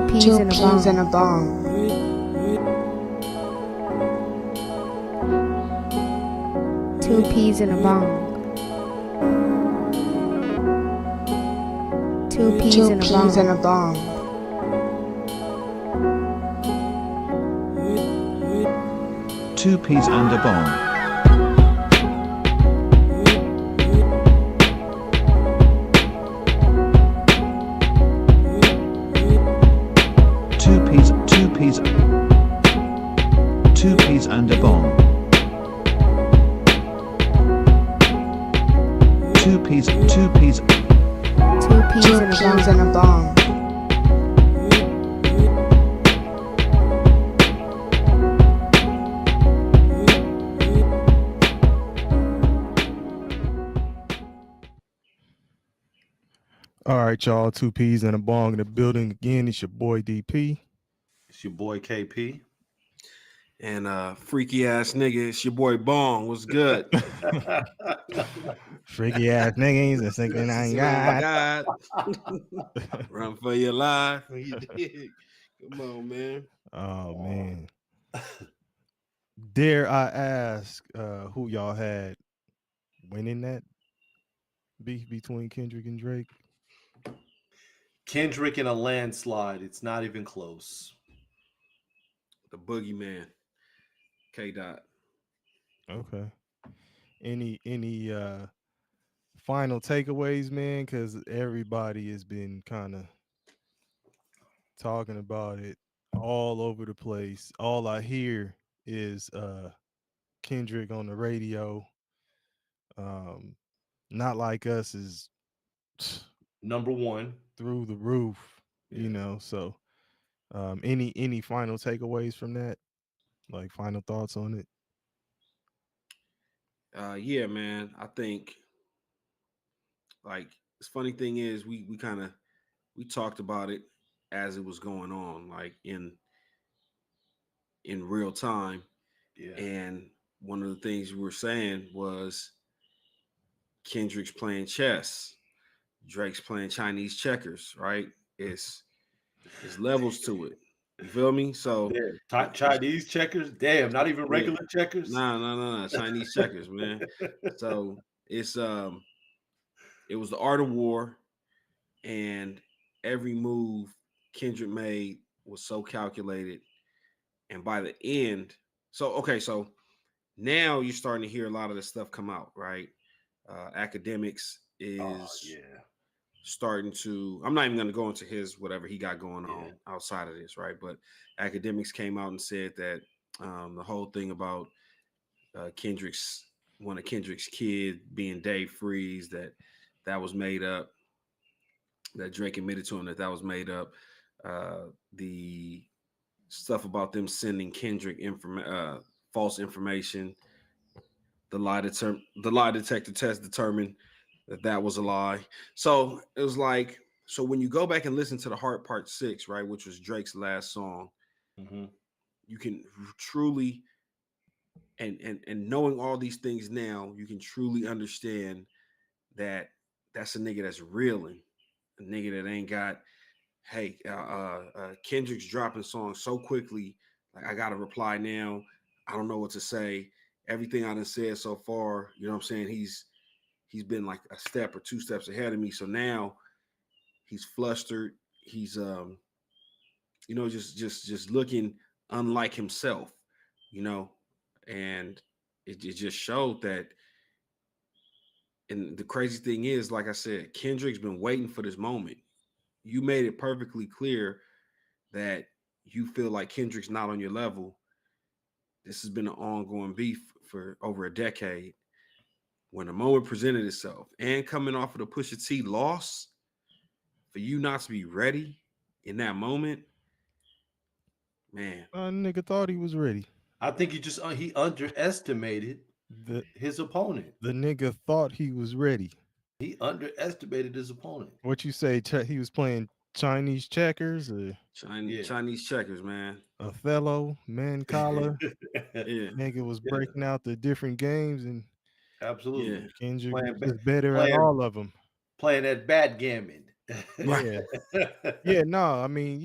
peas in a bong. Two peas in a bong. Two peas in a bong. Two peas and a bong. Two peas and a bong. Two peas in a bong. All right, y'all. Two peas and a bong in the building again. It's your boy DP. It's your boy KP. And freaky ass nigga, it's your boy Bong. What's good? Freaky ass niggas and thinking I ain't got. Run for your life when you dig. Come on, man. Oh man. Dare I ask who y'all had winning that beef between Kendrick and Drake? Kendrick in a landslide. It's not even close. The boogeyman. K. Dot. Okay. Any final takeaways, man? Because everybody has been kind of talking about it all over the place. All I hear is Kendrick on the radio. Not Like Us is number one through the roof, you know. So any final takeaways from that? Like final thoughts on it? Yeah, man. I think like the funny thing is we talked about it as it was going on, like in real time. Yeah. And one of the things we were saying was Kendrick's playing chess, Drake's playing Chinese checkers, right? It's levels to it. You feel me? So Chinese checkers, damn, not even regular checkers. No, Chinese checkers, man. So it's it was the art of war, and every move Kendrick made was so calculated. And by the end, so now you're starting to hear a lot of this stuff come out, right? Academics is starting to, I'm not even going to go into his whatever he got going on outside of this, right? But Academics came out and said that the whole thing about one of Kendrick's kid being Dave Freeze, that was made up, that Drake admitted to him that was made up. The stuff about them sending Kendrick false information, the lie detector test determined that was a lie. So it was like, so when you go back and listen to the Heart Part 6, right, which was Drake's last song, you can truly, and knowing all these things now, you can truly understand that that's a nigga that's reeling, a nigga that ain't got, hey, Kendrick's dropping songs so quickly, like I gotta reply now. I don't know what to say. Everything I done said so far, you know what I'm saying? He's been like a step or two steps ahead of me. So now he's flustered. He's just looking unlike himself, you know, and it just showed that. And the crazy thing is, like I said, Kendrick's been waiting for this moment. You made it perfectly clear that you feel like Kendrick's not on your level. This has been an ongoing beef for over a decade. When the moment presented itself, and coming off of the Pusha T loss, for you not to be ready in that moment, man. Nigga thought he was ready. I think he underestimated his opponent. The nigga thought he was ready. He underestimated his opponent. What you say? He was playing Chinese checkers or Chinese checkers, man. Othello, Mancala. Nigga was breaking out the different games and absolutely Kendrick was better at all of them. Playing that backgammon. Yeah. Yeah, no, I mean,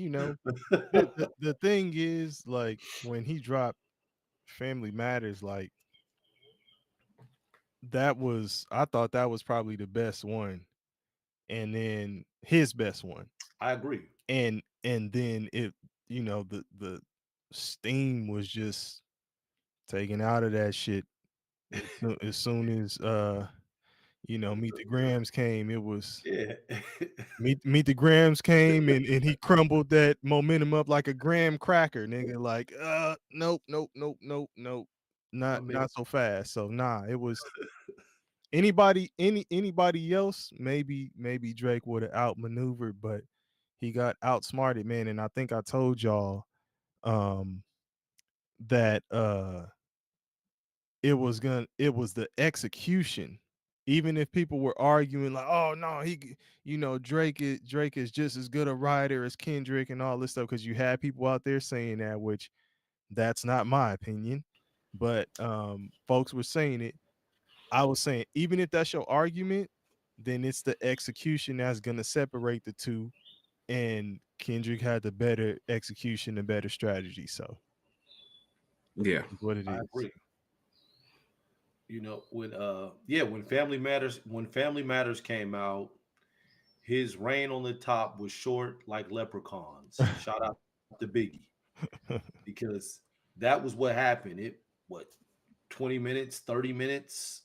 the thing is, like, when he dropped Family Matters, like, I thought that was probably the best one, and then his best one. I agree. And then the steam was just taken out of that shit as soon as Meet the Grams came. It was Yeah. Meet the Grams came, and he crumbled that momentum up like a graham cracker, nigga. Like, nope, nope, nope, nope, nope. I mean, Not so fast. So nah, it was anybody else, maybe Drake would have outmaneuvered, but he got outsmarted, man. And I think I told y'all that it was the execution. Even if people were arguing like, oh no, Drake is just as good a writer as Kendrick and all this stuff, because you had people out there saying that, which that's not my opinion, but folks were saying it. I was saying, even if that's your argument, then it's the execution that's gonna separate the two, and Kendrick had the better execution, the better strategy. So Yeah. it's what it I is. agree. When Family Matters came out, his reign on the top was short like leprechauns. Shout out to Biggie, because that was what happened. 20 minutes, 30 minutes.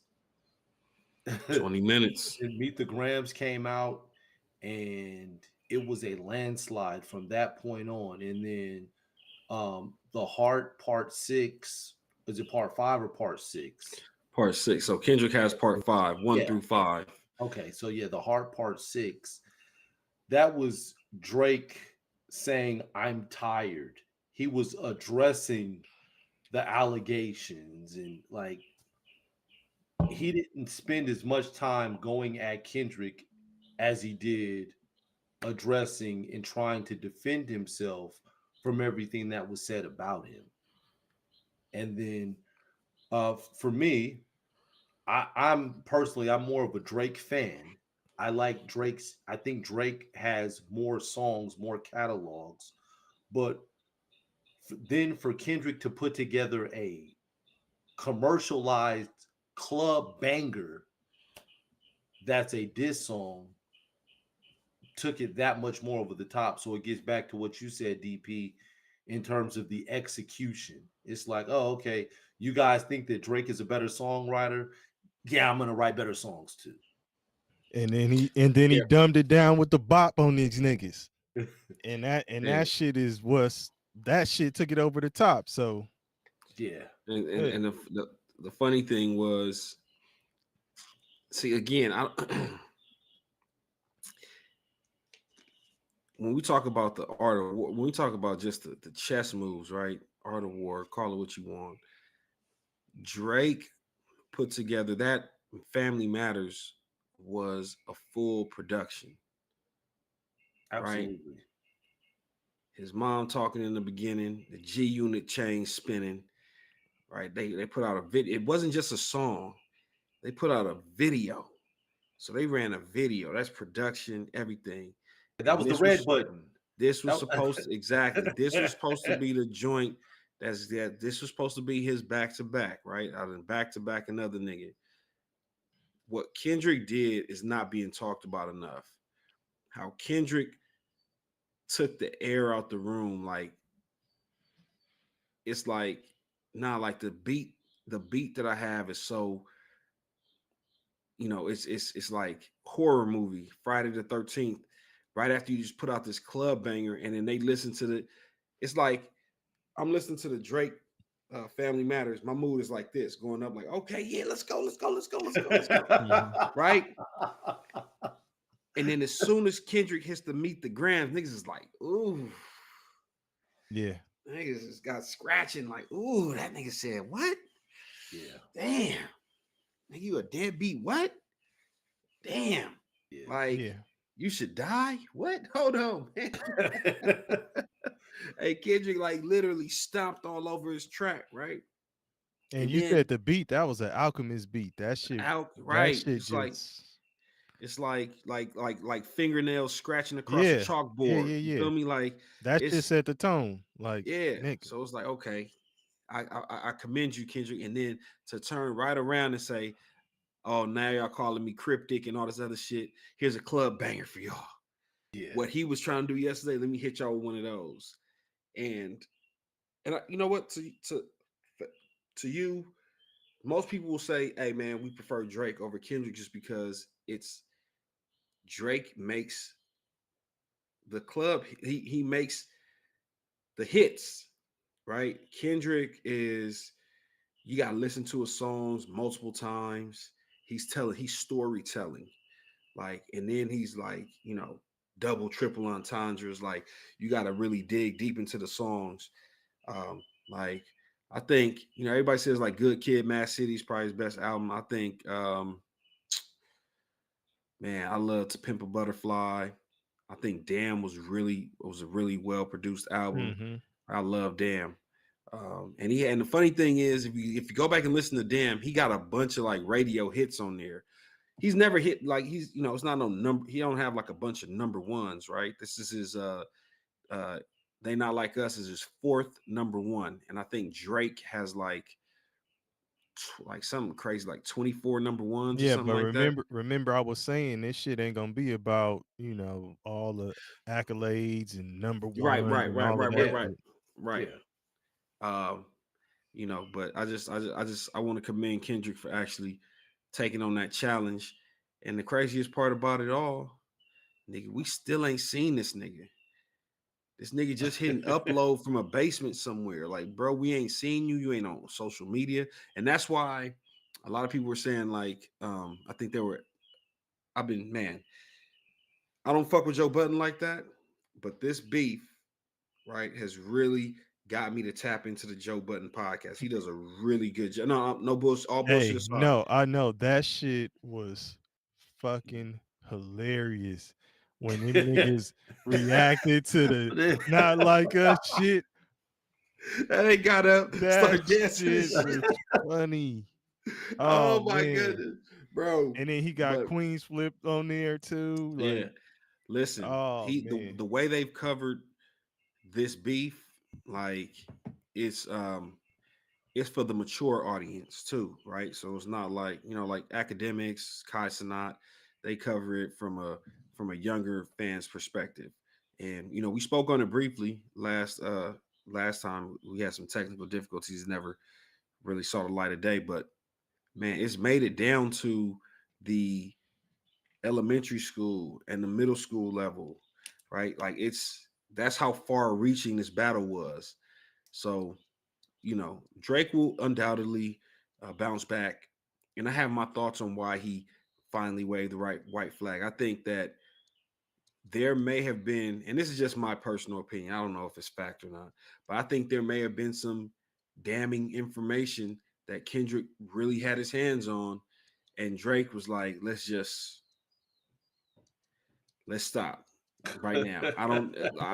20 minutes. And Meet the Grams came out, and it was a landslide from that point on. And then The Heart Part 6, is it Part 5 or Part 6? Part 6. So Kendrick has part 5, 1 through 5. Okay, so yeah, The Heart Part 6. That was Drake saying, I'm tired. He was addressing the allegations, and like, he didn't spend as much time going at Kendrick as he did addressing and trying to defend himself from everything that was said about him. And then for me, I'm more of a Drake fan. I think Drake has more songs, more catalogs, but then for Kendrick to put together a commercialized club banger that's a diss song took it that much more over the top. So it gets back to what you said, DP, in terms of the execution. It's like, oh, okay, you guys think that Drake is a better songwriter? Yeah, I'm gonna write better songs too. And then he dumbed it down with the bop on these niggas. And that shit that shit took it over the top. So yeah. And the funny thing was, see, again, when we talk about the art of war, when we talk about just the chess moves, right? Art of war, call it what you want. Drake put together that Family Matters was a full production. Absolutely. Right? His mom talking in the beginning, the G Unit chain spinning, right? They put out a video. It wasn't just a song. They put out a video. So they ran a video. That's production, everything. That was the red button. This was supposed to, exactly. This was supposed to be the joint. This was supposed to be his back-to-back, right? Out of back-to-back another nigga. What Kendrick did is not being talked about enough. How Kendrick took the air out the room, like it's like, like the beat that I have is so, it's like horror movie, Friday the 13th. Right after you just put out this club banger, and then they listen to it's like I'm listening to the Drake Family Matters. My mood is like this, going up like, okay, yeah, let's go. Right? And then as soon as Kendrick hits the Meet the Grams, niggas is like, ooh. Yeah. Niggas just got scratching like, ooh, that nigga said what? Yeah. Damn. Nigga, you a deadbeat what? Damn. Yeah. Like, you should die? What? Hold on, man. Hey, Kendrick like literally stomped all over his track, right? And you said the beat, that was an Alchemist beat. That shit, right? That shit It's like It's like fingernails scratching across a Yeah, yeah, chalkboard. yeah, You yeah. feel me? Like That shit it's set the tone. Like, yeah. nigga. So it's like okay, I commend you, Kendrick, and then to turn right around and say, oh, now y'all calling me cryptic and all this other shit. Here's a club banger for y'all. Yeah. What he was trying to do yesterday, let me hit y'all with one of those. And you know what? To you, most people will say, "Hey, man, we prefer Drake over Kendrick just because it's Drake makes the club. He makes the hits, right? Kendrick is you got to listen to his songs multiple times. He's storytelling, like, and then he's like, double, triple entendres. Like, you got to really dig deep into the songs. Like, I think everybody says like Good Kid, Mad City is probably his best album. I think, man, I love To Pimp a Butterfly. I think Damn was a really well produced album. Mm-hmm. I love Damn. And the funny thing is, if you go back and listen to Damn, he got a bunch of like radio hits on there. He's never hit like it's not no number. He don't have like a bunch of number ones, right? This is his They Not Like Us is his fourth number one, and I think Drake has like something crazy, like 24 number ones or Yeah, something but like that. remember, I was saying this shit ain't gonna be about all the accolades and number Right, ones right, and right, all of right, that right, Yeah. right, shit. right. Yeah. Um, but I want to commend Kendrick for actually taking on that challenge. And the craziest part about it all, nigga, we still ain't seen this nigga. This nigga just hitting upload from a basement somewhere. Like, bro, we ain't seen you. You ain't on social media. And that's why a lot of people were saying, like, I think man, I don't fuck with Joe Budden like that. But this beef, right, has really got me to tap into the Joe Budden podcast. He does a really good job. No, no bullshit, all bullshit Hey, aside. no, I know that shit was fucking hilarious when them niggas reacted to the Not Like Us shit. They got up, That start dancing and shit was shit. funny. Oh Oh my man. goodness, bro. And then he got But Queens flipped on there too. yeah, Like, listen, oh man. the way they've covered this beef, like it's for the mature audience too, right? So it's not like like academics, Kai Sanat, they cover it from a younger fan's perspective. And we spoke on it briefly last time. We had some technical difficulties, never really saw the light of day, but man, it's made it down to the elementary school and the middle school level, right? Like that's how far reaching this battle was. So, Drake will undoubtedly bounce back. And I have my thoughts on why he finally waved the right white flag. I think that there may have been, and this is just my personal opinion, I don't know if it's fact or not, but I think there may have been some damning information that Kendrick really had his hands on. And Drake was like, let's stop right now. I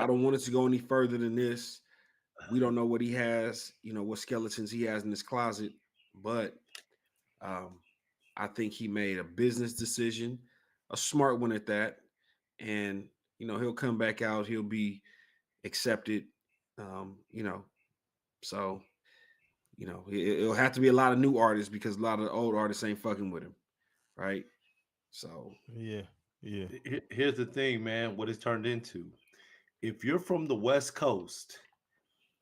don't want it to go any further than this. We don't know what he has, what skeletons he has in his closet, but um, I think he made a business decision, a smart one at that, and he'll come back out. He'll be accepted. Um, you know, so it'll have to be a lot of new artists because a lot of the old artists ain't fucking with him, right? So Yeah. Yeah. Here's the thing, man, what it's turned into. If you're from the West Coast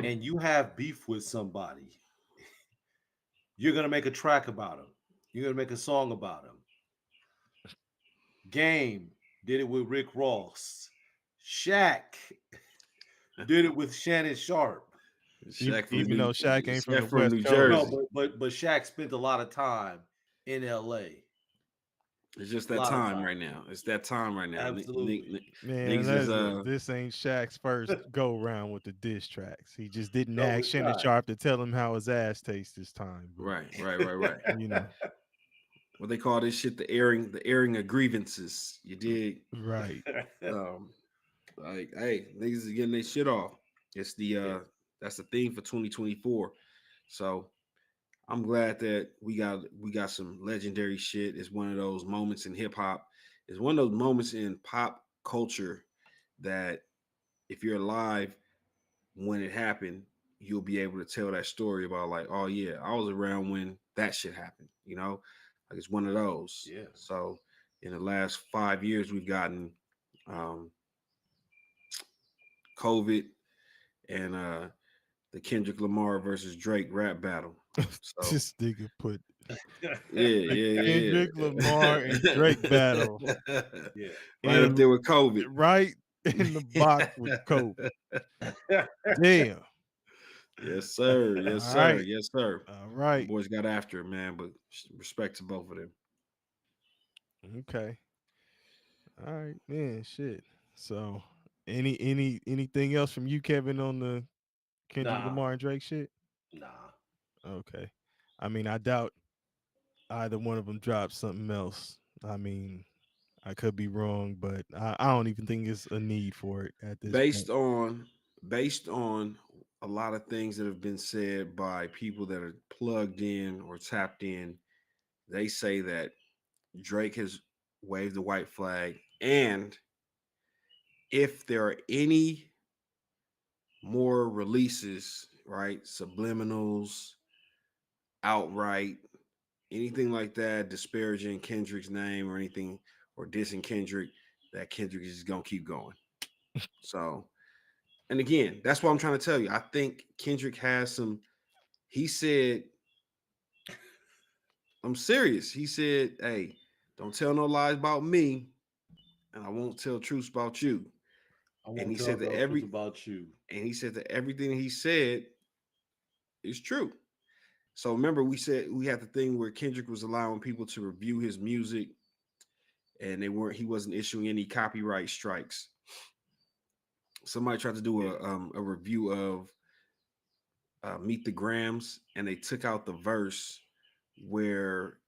and you have beef with somebody, you're going to make a track about them. You're going to make a song about them. Game did it with Rick Ross. Shaq did it with Shannon Sharp. Even though Shaq ain't from the Shaq from West New Coast. Jersey. No, but Shaq spent a lot of time in LA. It's just A that lot of time time. right now. It's that time right now. Absolutely. Man, Niggas is this ain't Shaq's first go round with the diss tracks. He just didn't No, ask it's Shannon not. Sharp to tell him how his ass tastes this time. But right. you know, What they call this shit, the airing of grievances. You dig? right. Um, like, hey, niggas is getting their shit off. It's the Yeah. that's the theme for 2024. So I'm glad that we got some legendary shit. It's one of those moments in hip hop. it's one of those moments in pop culture that if you're alive when it happened, you'll be able to tell that story about like, oh yeah, I was around when that shit happened. Like it's one of those. Yeah. So in the last 5 years, we've gotten um, COVID and the Kendrick Lamar versus Drake rap battle. So This nigga put yeah, yeah, Kendrick Lamar and Drake battle yeah. Yeah. Right up there with COVID. right in the box with Kobe. Damn. Yes, sir. Yes, All sir. right. Yes, sir. All Them right. boys got after it, man. But respect to both of them. Okay. All right, man. Shit. So, anything else from you, Kevin, on the Kendrick Nah, Lamar and Drake shit? nah. Okay. I mean, I doubt either one of them dropped something else. I mean, I could be wrong, but I don't even think it's a need for it at this Based point. on based on a lot of things that have been said by people that are plugged in or tapped in, they say that Drake has waved the white flag, and if there are any more releases, right, subliminals, outright, anything like that, disparaging Kendrick's name or anything or dissing Kendrick, that Kendrick is just gonna keep going. So, and again, that's what I'm trying to tell you. I think Kendrick has some. He said, "I'm serious." He said, "Hey, don't tell no lies about me, and I won't tell truths about you." I And won't he tell said that no truth about you. everything he said is true. So remember, we said we had the thing where Kendrick was allowing people to review his music, and he wasn't issuing any copyright strikes. Somebody tried to do a review of Meet the Grams, and they took out the verse where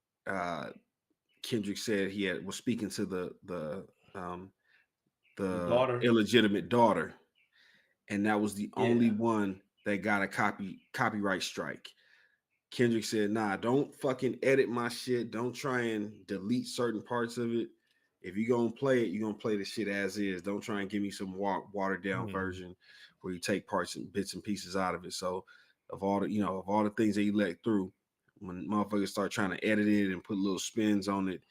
Kendrick said was speaking to The the daughter. illegitimate daughter, and that was the only Yeah. one that got a copyright strike. Kendrick said, "Nah, don't fucking edit my shit. Don't try and delete certain parts of it. If you're gonna play it, you're gonna play the shit as is. Don't try and give me some watered down version where you take parts and bits and pieces out of it." So of all the things that you let through, when motherfuckers start trying to edit it and put little spins on it,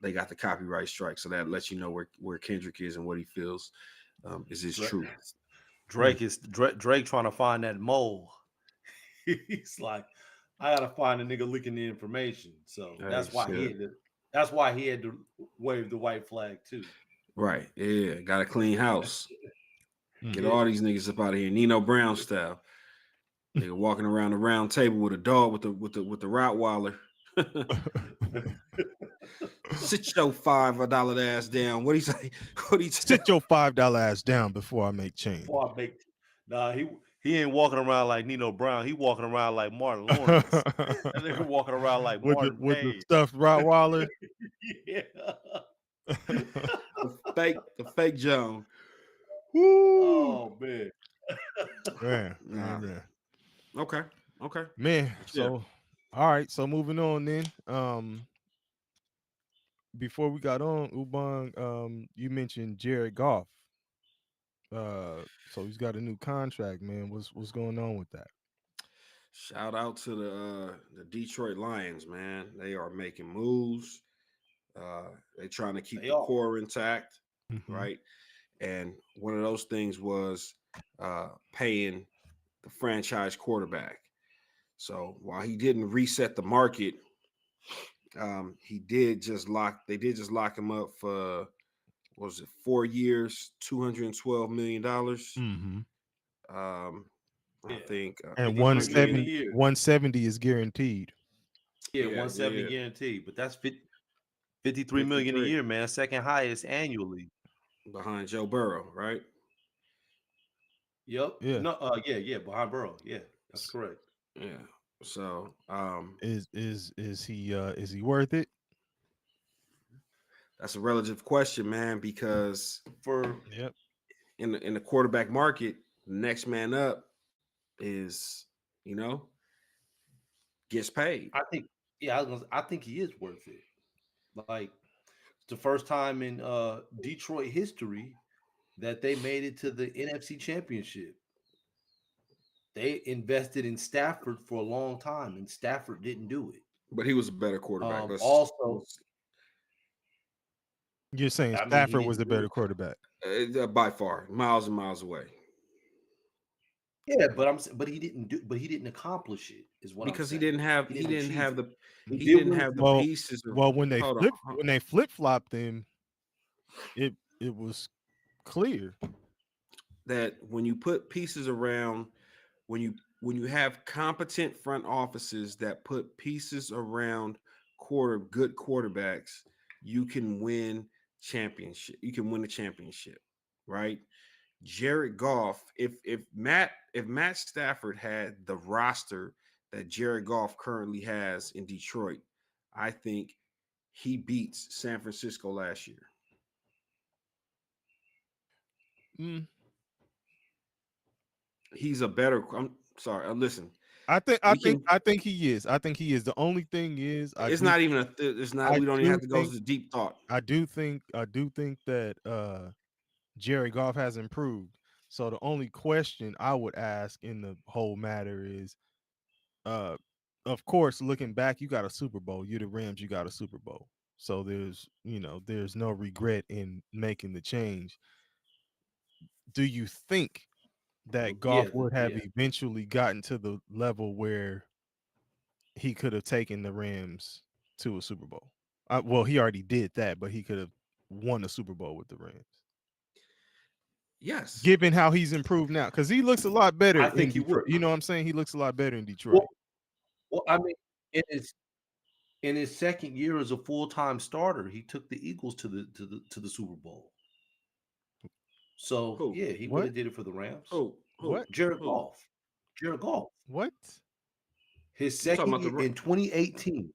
they got the copyright strike. So that lets you know where Kendrick is and what he feels is his truth. Drake trying to find that mole. He's like, I gotta find a nigga leaking the information. So Hey, that's why shit. he had to wave the white flag too. Right. Yeah. Got a clean house. Get Yeah. all these niggas up out of here. Nino Brown style. Nigga walking around the round table with a dog with the Rottweiler. Sit your $5 ass down. What do you say? What do you say? Sit your $5 ass down before I make change. Before I make, nah, he ain't walking around like Nino Brown. He walking around like Martin Lawrence. That nigga walking around like Martin with the Page. stuffed Rottweiler. Yeah. The fake Joan. Woo! Oh man. Man, Nah. man. Okay. Man, Yeah. so all right, so moving on then. Before we got on, Ubang, you mentioned Jared Goff. So he's got a new contract, man. What's going on with that? Shout out to the Detroit Lions, man. They are making moves. They're trying to keep They the are. core intact, Mhm. right? And one of those things was paying the franchise quarterback. So while he didn't reset the market, they did just lock him up for what was it, 4 years, $212 million. I Yeah. think And 53 million a 170, year. 170 is guaranteed. Yeah, Yeah, 170 yeah. guaranteed. But that's 53 million a 53 year, man. Second highest annually. behind Joe Burrow, right? Yep. Yeah. No, yeah, behind Burrow. Yeah, that's correct. Yeah. So Is he worth it? that's a relative question, man, because For Yep. in the quarterback market, the next man up is, gets paid. I think, yeah, I think he is worth it. Like, It's the first time in Detroit history that they made it to the NFC Championship. They invested in Stafford for a long time, and Stafford didn't do it. But he was a better quarterback. Also, You're saying I mean, he Stafford was didn't a do better it. quarterback. By far, miles and miles away. Yeah, but he didn't accomplish it. Is what I'm Because he saying. didn't have He he didn't didn't achieve have it. the He he did didn't win a have the Super Bowl. pieces. Well, when Hold on. they flip flopped him, it was clear. That when you put pieces around, when you have competent front offices that put pieces around good quarterbacks, you can win championship. You can win a championship, right? Jared Goff, if Matt Stafford had the roster that Jared Goff currently has in Detroit, I think he beats San Francisco last year. Mm. He's a better. I'm sorry. Listen, I think he is. I think he is. The only thing is, it's not even a. It's not. We don't even have to go to deep thought. I do think that Jared Goff has improved. So the only question I would ask in the whole matter is, of course, looking back, you got a Super Bowl. You're the Rams. You got a Super Bowl. So there's no regret in making the change. Do you think that Goff would have eventually gotten to the level where he could have taken the Rams to a Super Bowl? Well, he already did that, but he could have won a Super Bowl with the Rams. Yes. Given how he's improved now, because he looks a lot better I think in Detroit. You know what I'm saying? He looks a lot better in Detroit. Well, I mean, in his second year as a full-time starter, he took the Eagles to the Super Bowl. So Who? yeah, he would have did it for the Rams. What? Jared Goff. Jared Goff. What? His second year in 2018.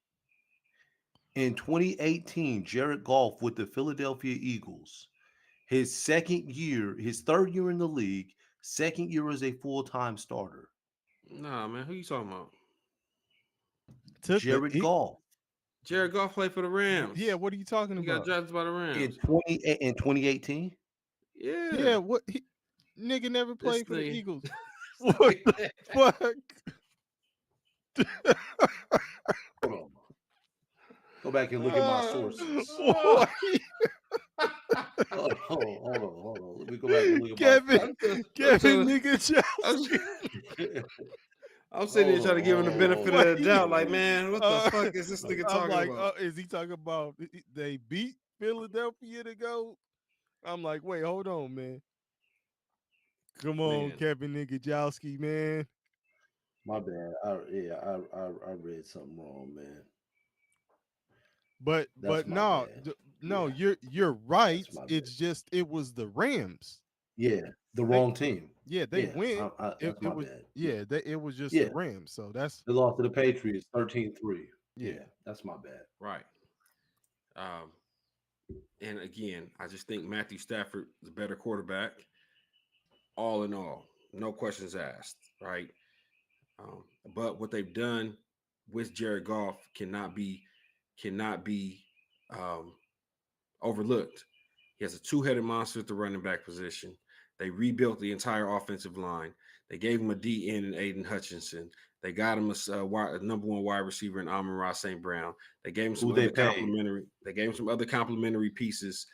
In 2018, Jared Goff with the Philadelphia Eagles. His second year, his third year in the league, second year as a full-time starter. Nah, man, who you talking about? Jared Goff. Jared Goff played for the Rams. Yeah, what are you talking about? He got drafted by the Rams in 2018. Yeah. Yeah, what nigga never played for the Eagles. What the fuck? Hold on. Go back and look at my sources. Hold on. Let me go back and look at Kevin nigga I'm sitting here trying to give him the benefit of the doubt. Like, man, what the fuck is this nigga talking about? Is he talking about they beat Philadelphia to go? I'm like, wait, hold on, man. Come on, Kevin Nigajowski, man. My bad. I read something wrong, man. But no, you're right. It's just it was the Rams. Yeah, the wrong team. Yeah, they win. It was bad. Yeah, it was just the Rams. So they lost to the Patriots 13-3. Yeah, that's my bad. Right. And again, I just think Matthew Stafford is a better quarterback. All in all, no questions asked. Right. But what they've done with Jared Goff cannot be overlooked. He has a two-headed monster at the running back position. They rebuilt the entire offensive line. They gave him a DN in Aiden Hutchinson. They got him a number one wide receiver in Amon-Ra St. Brown. They gave him some other complimentary. They gave him some other complimentary pieces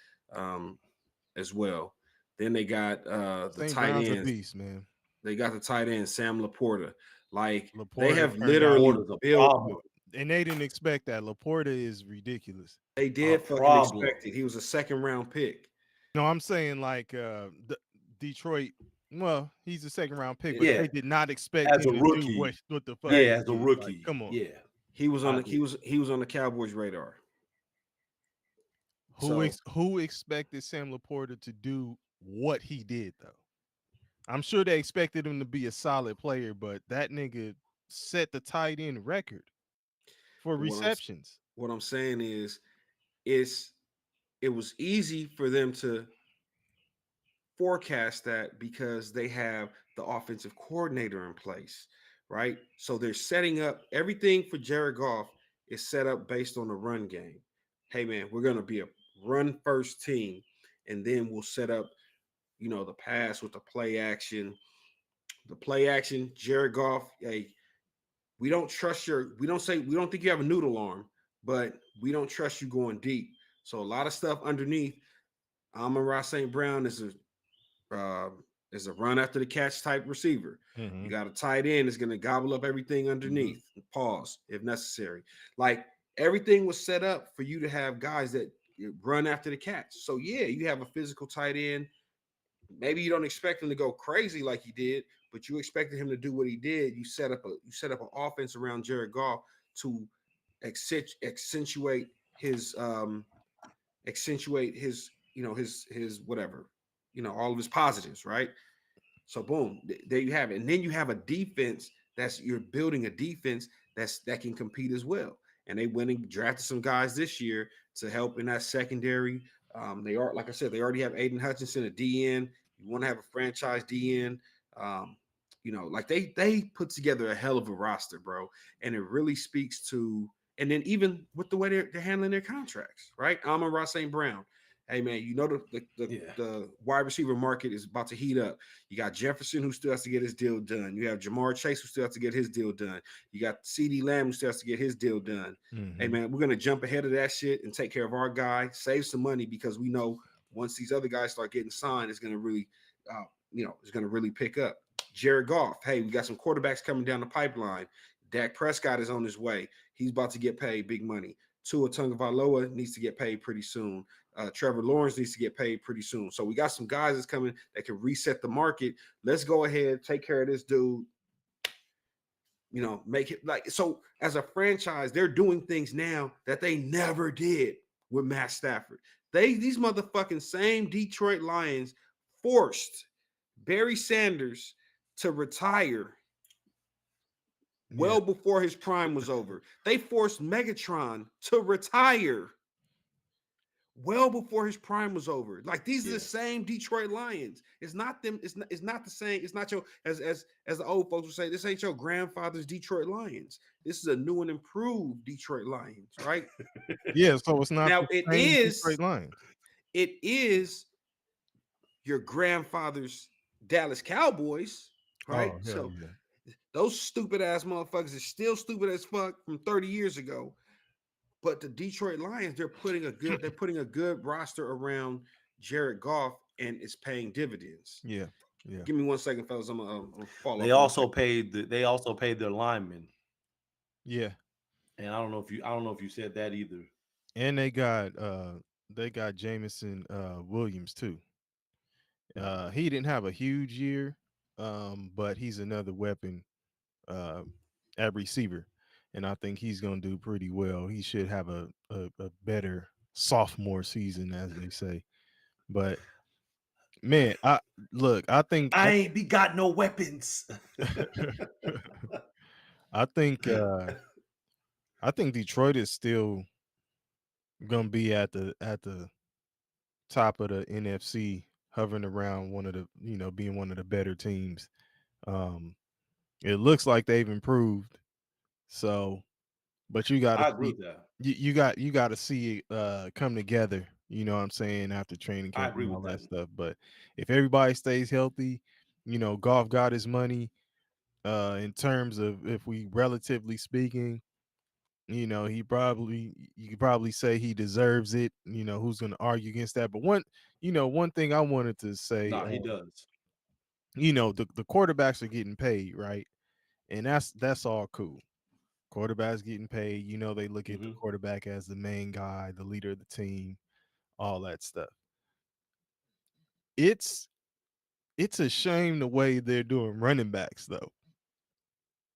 as well. Then they got the tight end. Beast, man. They got the tight end Sam Laporta. Like Laporta, they have literally built, and they didn't expect that. Laporta is ridiculous. They did fucking expect it. He was a second round pick. No, I'm saying like Detroit. Well, he's a second round pick, but they did not expect as him a to rookie. do what the fuck. Yeah, as a rookie. Like, come on. Yeah, he was on the Cowboys radar. Who expected Sam Laporta to do what he did though? I'm sure they expected him to be a solid player, but that nigga set the tight end record for receptions. What I'm saying is, it was easy for them to forecast that because they have the offensive coordinator in place, right? So they're setting up everything for Jared Goff is set up based on the run game. Hey man, we're gonna be run first team, and then we'll set up, the pass with the play action. The play action, Jared Goff, hey, we don't think you have a noodle arm, but we don't trust you going deep. So a lot of stuff underneath. Amon-Ra St. Brown uh, is a run after the catch type receiver. Mm-hmm. You got a tight end that's going to gobble up everything underneath. Pause if necessary. Like everything was set up for you to have guys that run after the catch. So yeah, you have a physical tight end. Maybe you don't expect him to go crazy like he did, but you expected him to do what he did. You set up an offense around Jared Goff to accentuate his his whatever, all of his positives, right? So boom, there you have it. And then you have a defense you're building a defense that can compete as well. And they went and drafted some guys this year to help in that secondary. They are, like I said, they already have Aiden Hutchinson, a DN. You want to have a franchise DN. Like they put together a hell of a roster, bro. And it really speaks to, and then even with the way they're handling their contracts, right? Amon-Ra St. Brown. Hey man, the wide receiver market is about to heat up. You got Jefferson who still has to get his deal done. You have Jamar Chase who still has to get his deal done. You got CeeDee Lamb who still has to get his deal done. Mm-hmm. Hey man, we're gonna jump ahead of that shit and take care of our guy, save some money because we know once these other guys start getting signed, it's gonna really, it's gonna really pick up. Jared Goff. Hey, we got some quarterbacks coming down the pipeline. Dak Prescott is on his way. He's about to get paid big money. Tua Tagovailoa needs to get paid pretty soon. Trevor Lawrence needs to get paid pretty soon. So we got some guys that's coming that can reset the market. Let's go ahead, take care of this dude. Make it like so. As a franchise, they're doing things now that they never did with Matt Stafford. These motherfucking same Detroit Lions forced Barry Sanders to retire well before his prime was over. They forced Megatron to retire well before his prime was over. Like these are the same Detroit Lions. It's not them. It's not the same. It's not your as the old folks would say. This ain't your grandfather's Detroit Lions. This is a new and improved Detroit Lions, right? Yeah. So it's not now. the It same is Detroit Lions. It is your grandfather's Dallas Cowboys, right? Oh, So yeah. those stupid ass motherfuckers are still stupid as fuck from 30 years ago. But the Detroit Lions, they're putting a good roster around Jared Goff, and it's paying dividends. Yeah. Give me 1 second, fellas. I'm gonna follow. They also paid their linemen. Yeah. And I don't know if you said that either. And they got Jameson Williams too. He didn't have a huge year, but he's another weapon at receiver. And I think he's going to do pretty well. He should have a better sophomore season, as they say. But man, I think I ain't got no weapons. I think Detroit is still gonna be at the top of the NFC, hovering around one of the being one of the better teams. It looks like they've improved. So, but you got I to agree see with that. you got to see it come together. You know what I'm saying, after training I camp agree and all with that that. stuff. But if everybody stays healthy, Goff got his money. In terms of, if we relatively speaking, you could probably say he deserves it. Who's going to argue against that? But one thing I wanted to say, Nah, he does. the quarterbacks are getting paid, right? And that's all cool. Quarterbacks getting paid. They look at the quarterback as the main guy, the leader of the team, all that stuff. It's a shame the way they're doing running backs, though.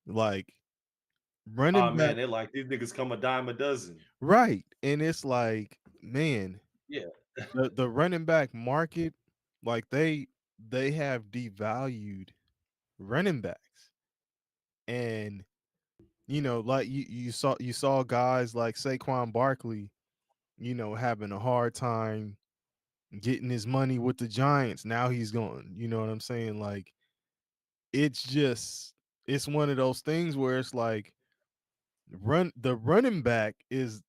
Like running Oh back, man, they're like, these niggas come a dime a dozen. right? And it's like, man, Yeah. the running back market, like they have devalued running backs. And like you saw guys like Saquon Barkley, having a hard time getting his money with the Giants. Now he's going, you know what I'm saying? Like it's one of those things where it's like the running back is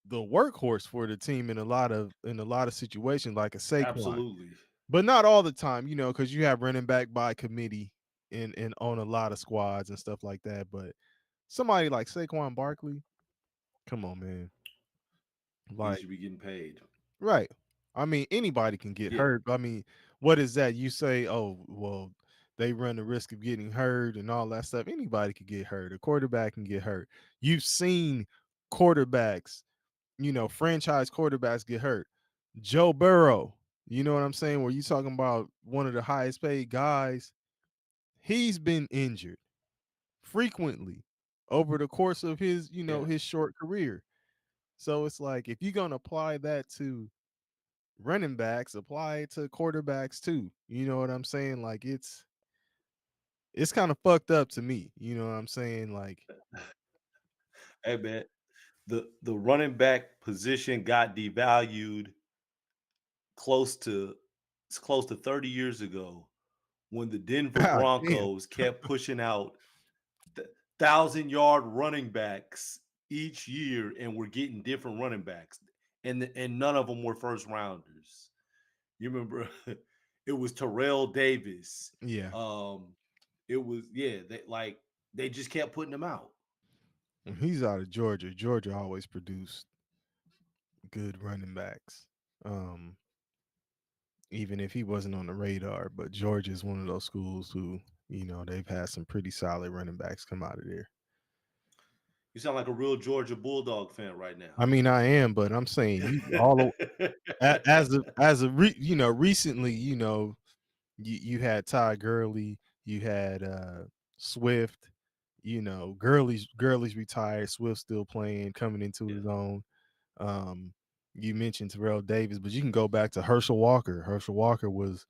the workhorse for the team in a lot of situations, like a Saquon, Absolutely. but not all the time, because you have running back by committee and on a lot of squads and stuff like that. But somebody like Saquon Barkley, come on, man, He like should be getting paid. right. I mean, anybody can get Yeah. hurt. I mean, what is that? You say, oh, well, they run the risk of getting hurt and all that stuff. Anybody could get hurt. A quarterback can get hurt. You've seen quarterbacks, franchise quarterbacks get hurt. Joe Burrow, you know what I'm saying? Where you talking about one of the highest paid guys, he's been injured frequently over the course of his, Yeah. his short career. So it's like if you're gonna apply that to running backs, apply it to quarterbacks too. You know what I'm saying? Like it's kind of fucked up to me. You know what I'm saying? Like, Hey man, the running back position got devalued close to it's close to 30 years ago when the Denver god damn. Broncos kept pushing out 1,000-yard running backs each year, and we're getting different running backs, and none of them were first rounders. You remember, it was Terrell Davis. Yeah. It was they just kept putting them out. When he's out of Georgia, Georgia always produced good running backs. Um, Even if he wasn't on the radar, but Georgia is one of those schools who, they've had some pretty solid running backs come out of there. You sound like a real Georgia Bulldog fan right now. I mean, I am, but I'm saying recently, you had Todd Gurley, you had Swift, Gurley's retired, Swift still playing, coming into Yeah. his own. Um, you mentioned Terrell Davis, but you can go back to Herschel Walker. Herschel Walker was,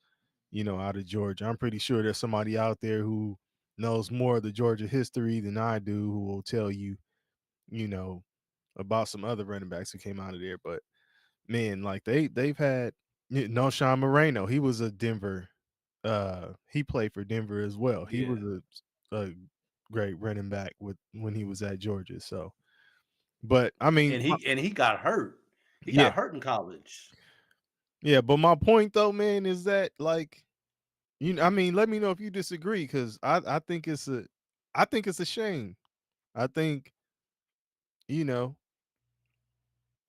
out of Georgia. I'm pretty sure there's somebody out there who knows more of the Georgia history than I do who will tell you, you know, about some other running backs who came out of there. But man, like they've had Sean Moreno. He was a Denver. He played for Denver as well. He Yeah. was a great running back when he was at Georgia. So, but I mean, And he got hurt. He yeah, got hurt in college. yeah. But my point though, man, is that like I mean, let me know if you disagree because I think it's a shame. I think you know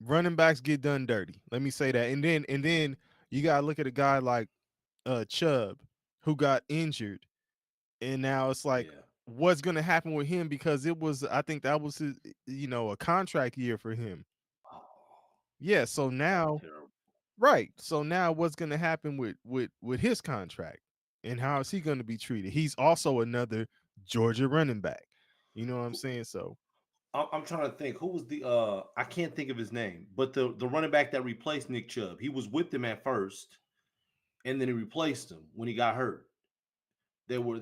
running backs get done dirty. Let me say that, and then you gotta look at a guy like Chubb who got injured, and now it's like Yeah. what's gonna happen with him because I think that was his, a contract year for him. Oh, Yeah, so that's now terrible. right, so now what's gonna happen with his contract and how is he gonna be treated? He's also another Georgia running back. You know what I'm saying? So I'm trying to think who was the I can't think of his name, but the running back that replaced Nick Chubb. He was with them at first, and then he replaced him when he got hurt. They were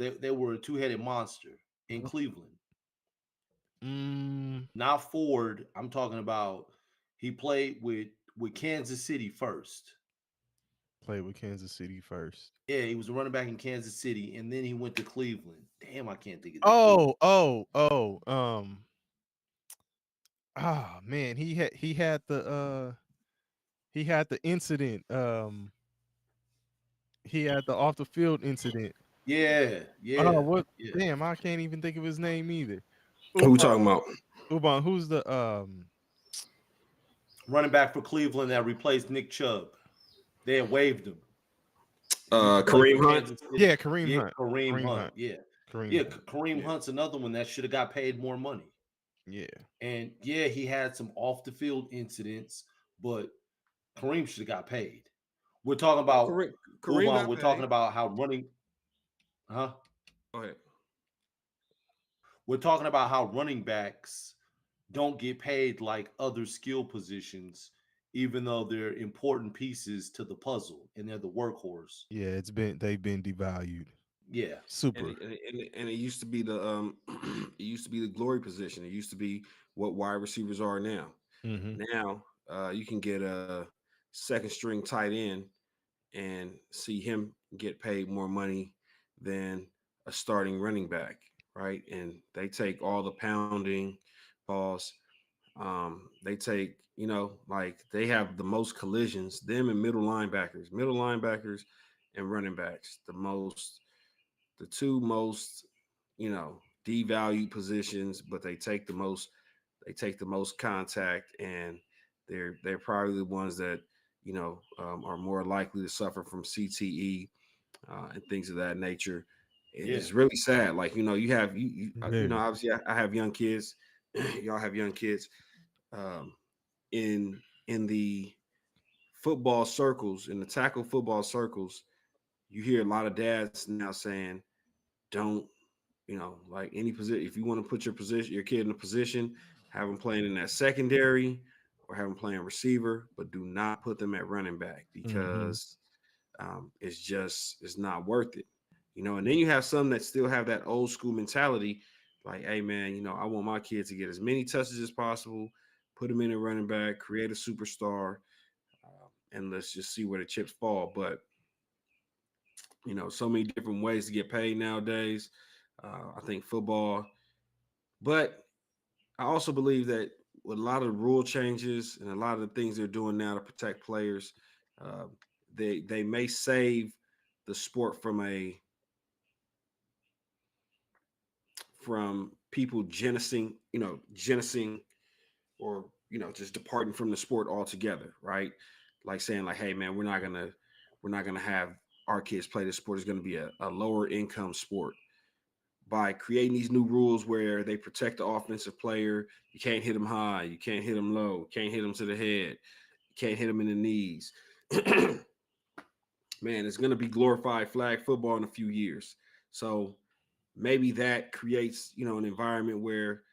a two-headed monster in Cleveland. mm, Not Ford. I'm talking about he played with Kansas City first. play with Kansas City first. Yeah, he was a running back in Kansas City, and then he went to Cleveland. Damn, I can't think of the dude. Oh, man, he had the incident. He had the off the field incident. Yeah, Oh, yeah, what? yeah. Damn, I can't even think of his name either. Who we Uh, talking about? Uban, who's the Running back for Cleveland that replaced Nick Chubb. They had waived him. He used to play for Kareem Hunt. Kansas City. Yeah, Kareem Yeah, Hunt. Kareem Kareem Hunt. Hunt. Yeah, Kareem yeah. Hunt. Kareem Yeah, Hunt's another one that should have got paid more money. yeah. And yeah, he had some off the field incidents, but Kareem should have got paid. We're talking Oh, about Kareem Uban. got We're talking paid. about how running, huh? Go ahead. We're talking about how running backs don't get paid like other skill positions, even though they're important pieces to the puzzle and they're the workhorse. Yeah, they've been devalued. Yeah. And Super. it used to be the it used to be the glory position. It used to be what wide receivers are now. Mm-hmm. Now you can get a second string tight end and see him get paid more money than a starting running back, right? And they take all the pounding balls. They take, like they have the most collisions, them and middle linebackers and running backs, the two most, devalued positions, but they take the most contact, and they're probably the ones that, are more likely to suffer from CTE and things of that nature. And Yeah. it's really sad. Like, Very. obviously I have young kids. Y'all have young kids. Um, in the football circles, in the tackle football circles, you hear a lot of dads now saying, "Don't, like any position. If you want to put your kid in a position, have them playing in that secondary or have them playing receiver, but do not put them at running back Mm-hmm. because it's not worth it." And then you have some that still have that old school mentality, like, "Hey man, I want my kid to get as many touches as possible, put him in a running back, create a superstar, and let's just see where the chips fall." But so many different ways to get paid nowadays. I think football, but I also believe that with a lot of the rule changes and a lot of the things they're doing now to protect players, uh, they may save the sport from people genesing or just departing from the sport altogether, right? Like saying like, "Hey man, we're not gonna have our kids play this sport. It's going to be a lower income sport." By creating these new rules where they protect the offensive player, you can't hit them high, you can't hit them low, can't hit them to the head, you can't hit them in the knees. Man, it's going to be glorified flag football in a few years. So maybe that creates, an environment where,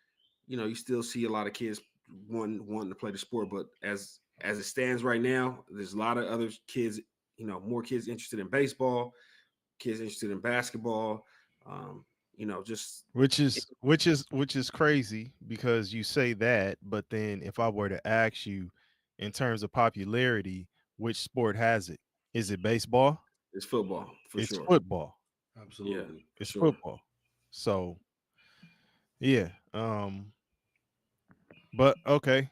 you still see a lot of kids wanting to play the sport, but as it stands right now, there's a lot of other kids, more kids interested in baseball, kids interested in basketball, just Which is crazy because you say that, but then if I were to ask you in terms of popularity, which sport has it? Is it baseball? it's football for It's sure. football. Yeah, Absolutely. for It's sure. football. So yeah. But okay.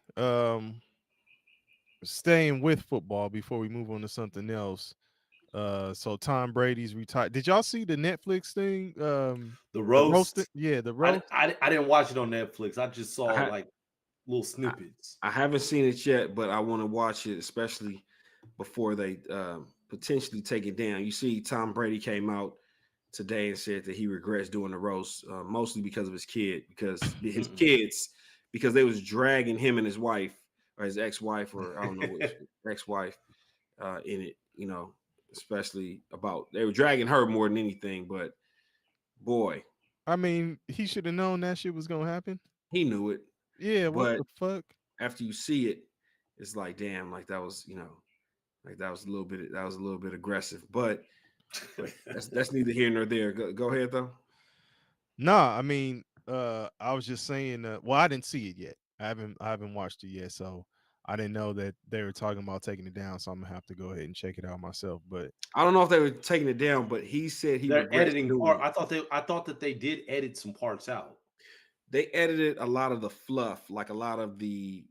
Staying with football before we move on to something else. So Tom Brady's retired. Did y'all see the Netflix thing? The The roast. roast. Yeah, the I, roast. I I didn't watch it on Netflix. I just I, saw ha- like little I snippets. I haven't seen it yet, but I want to watch it, especially before they potentially take it down. You see, Tom Brady came out today and said that he regrets doing the roast, mostly because of his kid, because they was dragging him and his wife or his ex-wife, or I don't know what his ex-wife in it. Especially about they were dragging her more than anything. But boy, I mean, he should have known that shit was gonna happen. he knew it. Yeah, what But the fuck? after you see it, it's like, damn, like that was, like that was a little bit aggressive. But that's neither here nor there. Go ahead though. Nah, I mean, I was just saying. Well, I didn't see it yet. I haven't watched it yet, so I didn't know that they were talking about taking it down. So I'm gonna have to go ahead and check it out myself. But I don't know if they were taking it down, but he said he They're regrets editing doing part. it. I thought that they did edit some parts out. They edited a lot of the fluff, like a lot of the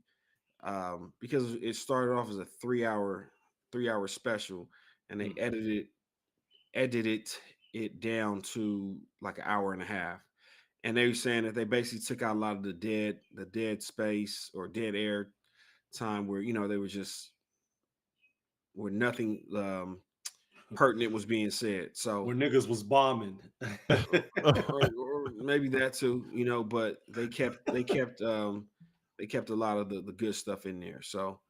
because it started off as a 3 hour special, and they Mm. edited it down to like an hour and a half. And they were saying that they basically took out a lot of the dead space or dead air time where they were just where nothing pertinent was being said. Where So niggas was bombing. or maybe that too, but they kept a lot of the good stuff in there. So,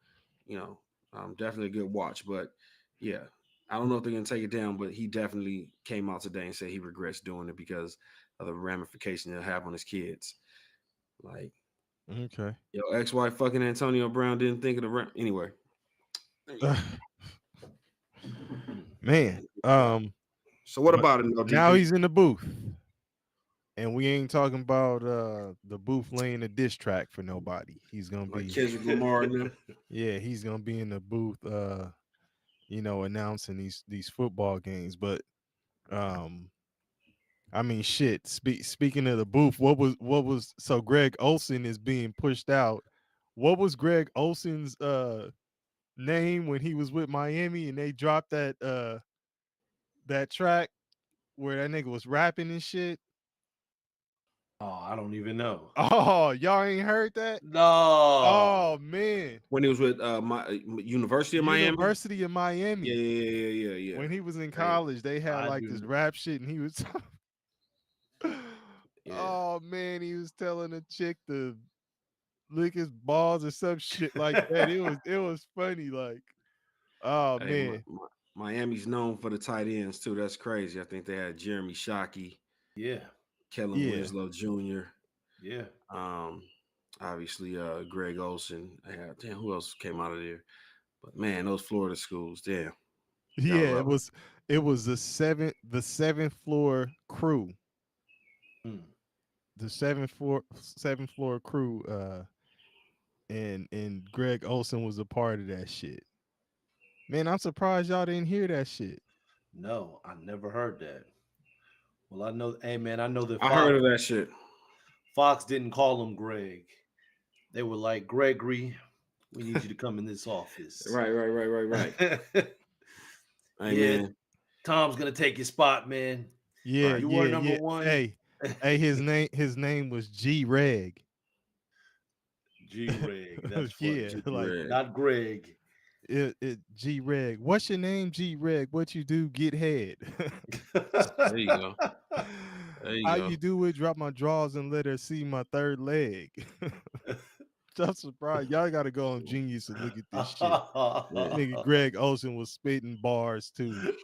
definitely a good watch. But yeah, I don't know if they're gonna take it down, but he definitely came out today and said he regrets doing it because of the ramification it'll have on his kids. Like, okay, your ex-wife fucking Antonio Brown didn't think of anyway. There you go. man. So what But about it, though, now DP? he's in the booth, and we ain't talking about the booth laying a diss track for nobody. He's gonna Like be, Kendrick Lamar and them? yeah, he's gonna be in the booth. Announcing these football games, but um I mean, shit. Speaking of the booth, what was so Greg Olson is being pushed out what was Greg Olson's name when he was with Miami and they dropped that track where that nigga was rapping and shit? Oh, I don't even know. Oh, y'all ain't heard that? No. Oh man. When he was with my University of Miami. University of Miami. Yeah. When he was in Hey, college, they had I like this do. rap shit and he was oh man, he was telling a chick to lick his balls or some shit like that. It was funny, like, oh Hey, man. Miami's known for the tight ends too. That's crazy. I think they had Jeremy Shockey, Yeah. Kellen Yeah. Winslow Jr. Yeah. Obviously Greg Olson. Damn, who else came out of there? But man, those Florida schools, damn. Yeah, love it was the seventh floor crew. Mm. The seventh floor crew, and Greg Olson was a part of that shit. Man, I'm surprised y'all didn't hear that shit. No, I never heard that. Well, I know. Hey, man, I know that I heard of that shit. Fox didn't call him Greg. They were like, Gregory, we need you to come in this office. Right. Hey, Yeah, man. Tom's gonna take your spot, man. Yeah, You yeah, were number yeah. one. Hey, his name was G Reg. G Reg. That's funny. Yeah, like Greg. Not Greg. it G Reg. What's your name, G Reg? What you do? Get head. There you go. There you How go. you do it? Drop my drawers and let her see my third leg. I'm surprised. Y'all gotta go on Genius and look at this shit. Nigga Greg Olson was spitting bars too.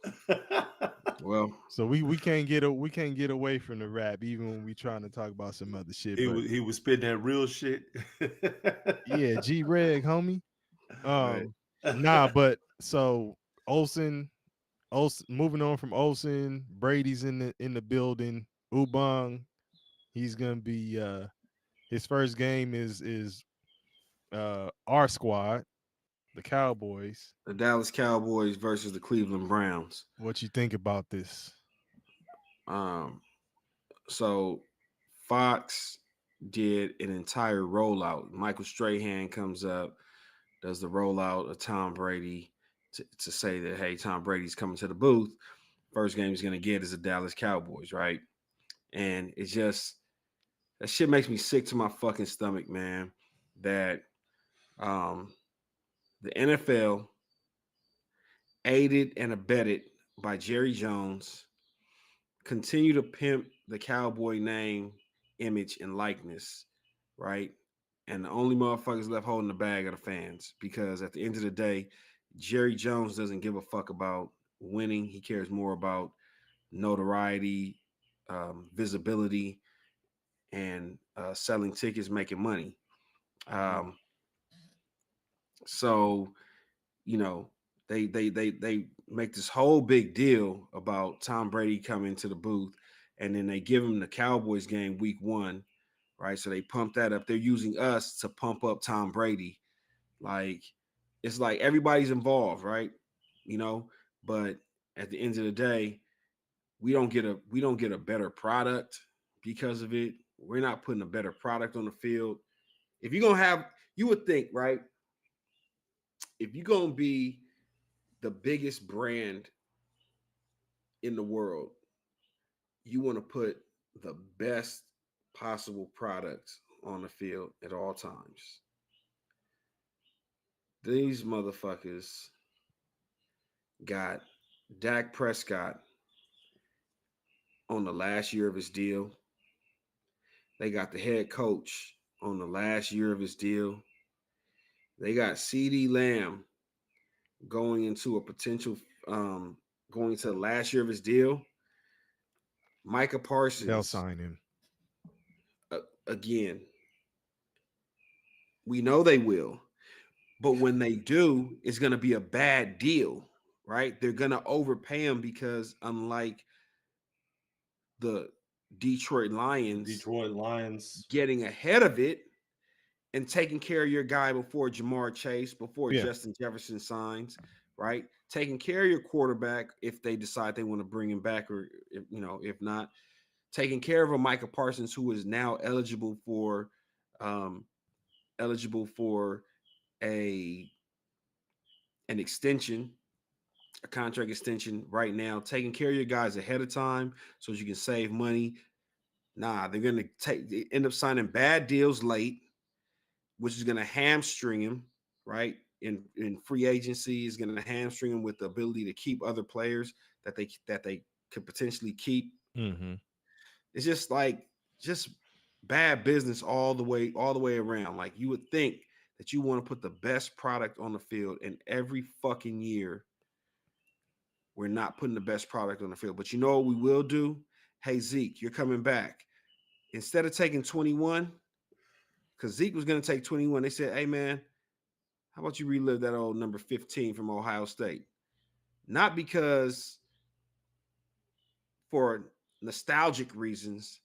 Well, So we can't get away from the rap even when we trying to talk about some other shit. But he was spitting that real shit. yeah, G Reg, homie. right. Nah, but so Olson, moving on from Olson, Brady's in the building. Ubang, he's gonna be his first game is our squad, the Cowboys. The Dallas Cowboys versus the Cleveland Browns. What you think about this? So Fox did an entire rollout. Michael Strahan comes up, does the rollout of Tom Brady to say that, hey, Tom Brady's coming to the booth. First game he's going to get is the Dallas Cowboys, right? And it's just, that shit makes me sick to my fucking stomach, man, that the NFL, aided and abetted by Jerry Jones, continue to pimp the Cowboy name, image, and likeness, right? And the only motherfuckers left holding the bag are the fans, because at the end of the day, Jerry Jones doesn't give a fuck about winning. He cares more about notoriety, visibility, and selling tickets, making money. So, you know, they make this whole big deal about Tom Brady coming to the booth, and then they give him the Cowboys game week 1, right? So they pump that up. They're using us to pump up Tom Brady. Like, it's like everybody's involved, right? You know, but at the end of the day, we don't get a better product because of it. We're not putting a better product on the field. If you're gonna have, you would think, right? If you're gonna be the biggest brand in the world, you want to put the best possible product on the field at all times. These motherfuckers got Dak Prescott on the last year of his deal. They got the head coach on the last year of his deal. They got CeeDee Lamb going into a potential going to the last year of his deal. Micah Parsons. They'll sign him. Again, we know they will. But when they do, it's going to be a bad deal, right? They're going to overpay him because, unlike the Detroit Lions getting ahead of it and taking care of your guy before Jamar Chase, before Justin Jefferson signs, right? Taking care of your quarterback if they decide they want to bring him back, or if not, taking care of a Micah Parsons who is now eligible for eligible for a an extension, a contract extension right now, taking care of your guys ahead of time so you can save money. Nah, they're gonna end up signing bad deals late, which is gonna hamstring him, right? In free agency is gonna hamstring him with the ability to keep other players that they could potentially keep. Mm-hmm. It's just like just bad business all the way around. Like you would think that you want to put the best product on the field, and every fucking year we're not putting the best product on the field. But you know what we will do? Hey Zeke, you're coming back. Instead of taking 21, because Zeke was going to take 21, they said, "Hey man, how about you relive that old number 15 from Ohio State?" Not because for nostalgic reasons,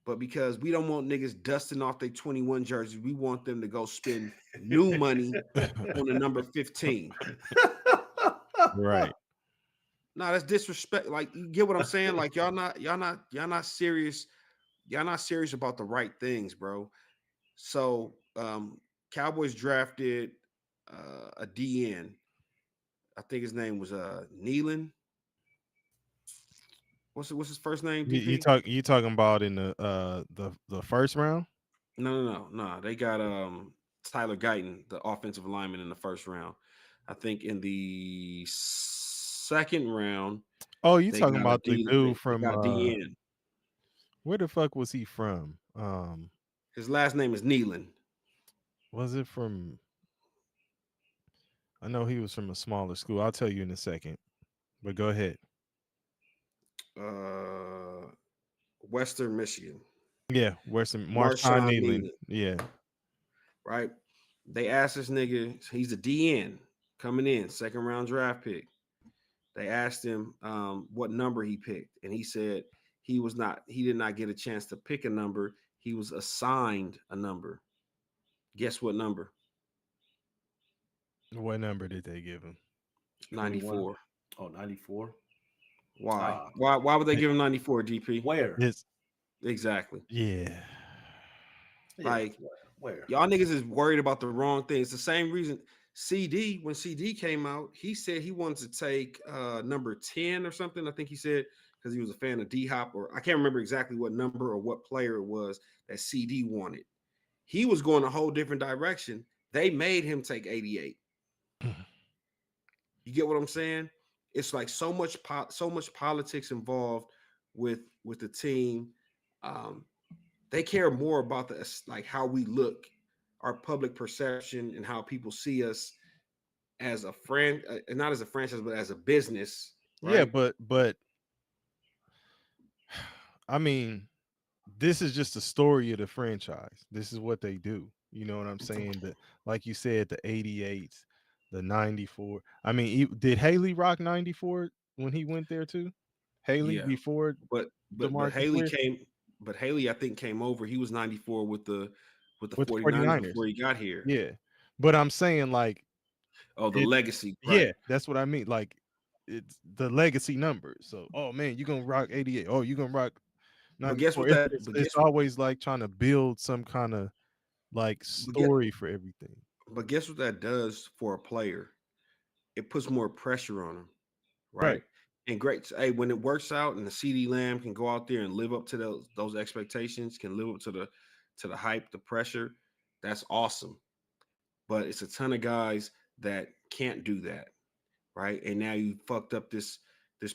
but because we don't want niggas dusting off their 21 jerseys. We want them to go spend new money on the number 15. Right. No, that's disrespect. Like, you get what I'm saying? Like, y'all not serious. Y'all not serious about the right things, bro. So Cowboys drafted a DN. I think his name was Nealon. What's his first name, DP? You talking about in the first round? No. They got Tyler Guyton, the offensive lineman, in the first round. I think in the second round, Oh, you they talking got a about the D. dude They from got DN. where the fuck was he from? His last name is Nealon. Was it from? I know he was from a smaller school. I'll tell you in a second. But go ahead. Western Michigan. Yeah, Western Marshawn Marshawn Nealon. Nealon, Yeah. right? They asked this nigga, he's a DN coming in, second round draft pick. They asked him what number he picked, and he said he did not get a chance to pick a number. He was assigned a number. Guess what number? What number did they give him? 94. Oh, 94. Why? Why would they give him 94, DP? Where? It's Exactly. yeah. Like, where? y'all niggas is worried about the wrong things. The same reason when CD came out, he said he wanted to take number 10 or something. I think he said because he was a fan of D-Hop, or I can't remember exactly what number or what player it was that CD wanted. He was going a whole different direction. They made him take 88. You get what I'm saying? It's like so much politics involved with the team. They care more about like how we look, our public perception, and how people see us as a friend, not as a franchise, but as a business. Right? Yeah, but I mean, this is just a story of the franchise. This is what they do. You know what I'm saying? That, like you said, the 88s, the 94. I mean, did Haley rock 94 when he went there too? Haley Yeah, before but DeMarcus Haley Ware? came. But Haley, I think, came over. He was 94 with the With the 49ers 49ers. before he got here. Yeah. But I'm saying, like, Oh, the legacy, yeah, right? that's what I mean. Like, it's the legacy numbers. So, oh man, you're gonna rock 88. Oh, you're gonna rock But guess 94. what that? It's always like trying to build some kind of like story for everything. But guess what that does for a player? It puts more pressure on him, right? Right. And great. Hey, when it works out and the CD Lamb can go out there and live up to those expectations, can live up to the hype, the pressure, that's awesome. But it's a ton of guys that can't do that, right? And now you fucked up this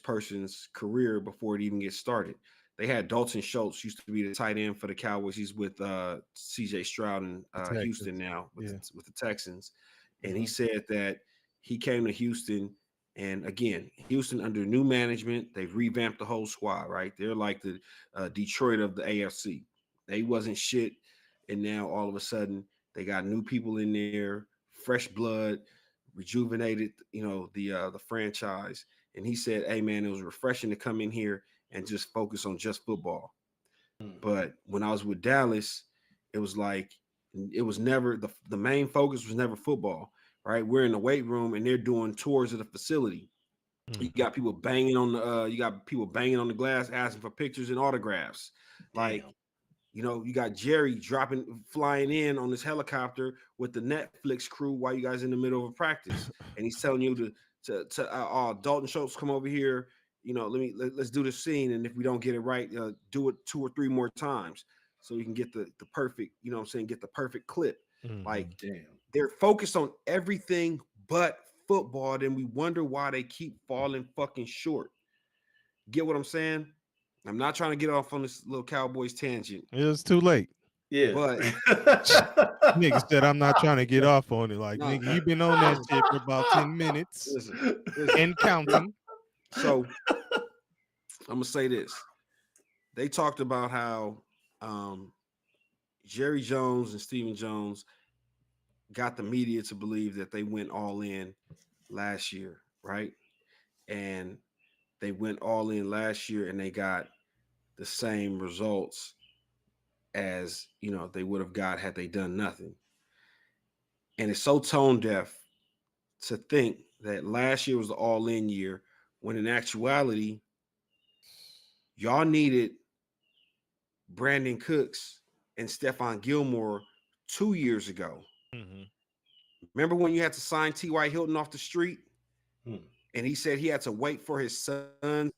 person's career before it even gets started. They had Dalton Schultz, used to be the tight end for the Cowboys. He's with CJ Stroud in Houston now with the Texans. And he said that he came to Houston, and again, Houston under new management, they've revamped the whole squad, right? They're like the Detroit of the AFC. They wasn't shit, and now all of a sudden they got new people in there, fresh blood, rejuvenated, the franchise. And he said, "Hey man, it was refreshing to come in here and just focus on just football." But when I was with Dallas, it was like it was never the main focus was never football, right? We're in the weight room and they're doing tours of the facility. You got people banging on the glass asking for pictures and autographs. Damn. You know, you got Jerry flying in on this helicopter with the Netflix crew while you guys in the middle of a practice, and he's telling you to Dalton Schultz, come over here. You know, let's do this scene, and if we don't get it right, do it 2 or 3 more times so we can get the perfect. You know what I'm saying? Get the perfect clip. Like, Damn. they're focused on everything but football, and we wonder why they keep falling fucking short. Get what I'm saying? I'm not trying to get off on this little Cowboys tangent, It was too late. Yeah. but Nigga said I'm not trying to get off on it. Like, no. nigga, you've been on that shit for about 10 minutes Listen. and counting. So I'm gonna say this. They talked about how Jerry Jones and Stephen Jones got the media to believe that they went all in last year, right? And they went all in last year and they got the same results as, you know, they would have got had they done nothing. And it's so tone deaf to think that last year was the all in year when in actuality, y'all needed Brandon Cooks and Stephon Gilmore 2 years ago. Mm-hmm. Remember when you had to sign T.Y. Hilton off the street? Hmm. And he said he had to wait for his son's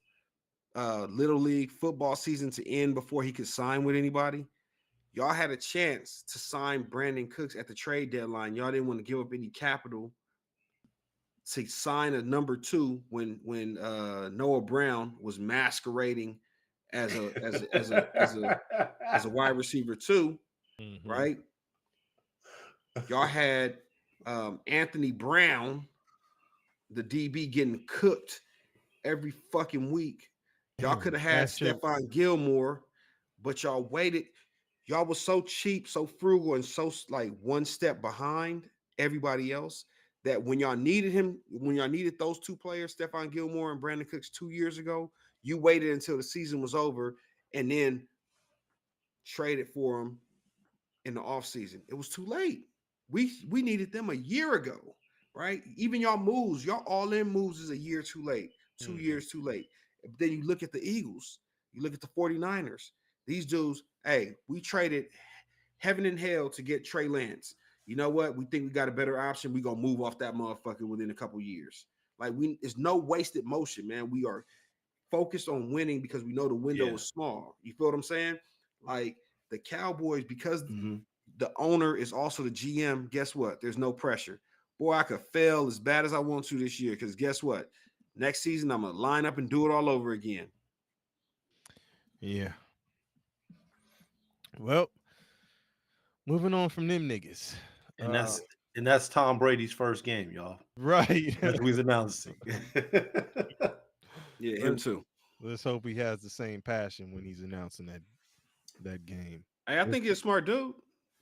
little league football season to end before he could sign with anybody. Y'all had a chance to sign Brandon Cooks at the trade deadline. Y'all didn't want to give up any capital to sign a number 2 when Noah Brown was masquerading as a wide receiver 2, Mm-hmm. right? Y'all had Anthony Brown, the DB, getting cooked every fucking week. Y'all could have had Stephon Gilmore, but y'all waited. Y'all was so cheap, so frugal, and so like one step behind everybody else that when y'all needed him, when y'all needed those 2 players, Stephon Gilmore and Brandon Cooks 2 years ago, you waited until the season was over and then traded for them in the offseason. It was too late. We needed them a year ago, right? Even y'all moves, y'all all-in moves is a year too late, 2 years too late. But then you look at the Eagles, you look at the 49ers. These dudes, hey, we traded heaven and hell to get Trey Lance. You know what? We think we got a better option. We're going to move off that motherfucker within a couple years. Like, it's no wasted motion, man. We are focused on winning because we know the window is small. You feel what I'm saying? Like, the Cowboys, because the owner is also the GM, guess what? There's no pressure. Boy, I could fail as bad as I want to this year because guess what? Next season, I'm going to line up and do it all over again. Yeah. Well, moving on from them niggas. And that's Tom Brady's first game, y'all. Right. That's what he's announcing. Yeah, him too. Let's hope he has the same passion when he's announcing that game. Hey, I think he's a smart dude.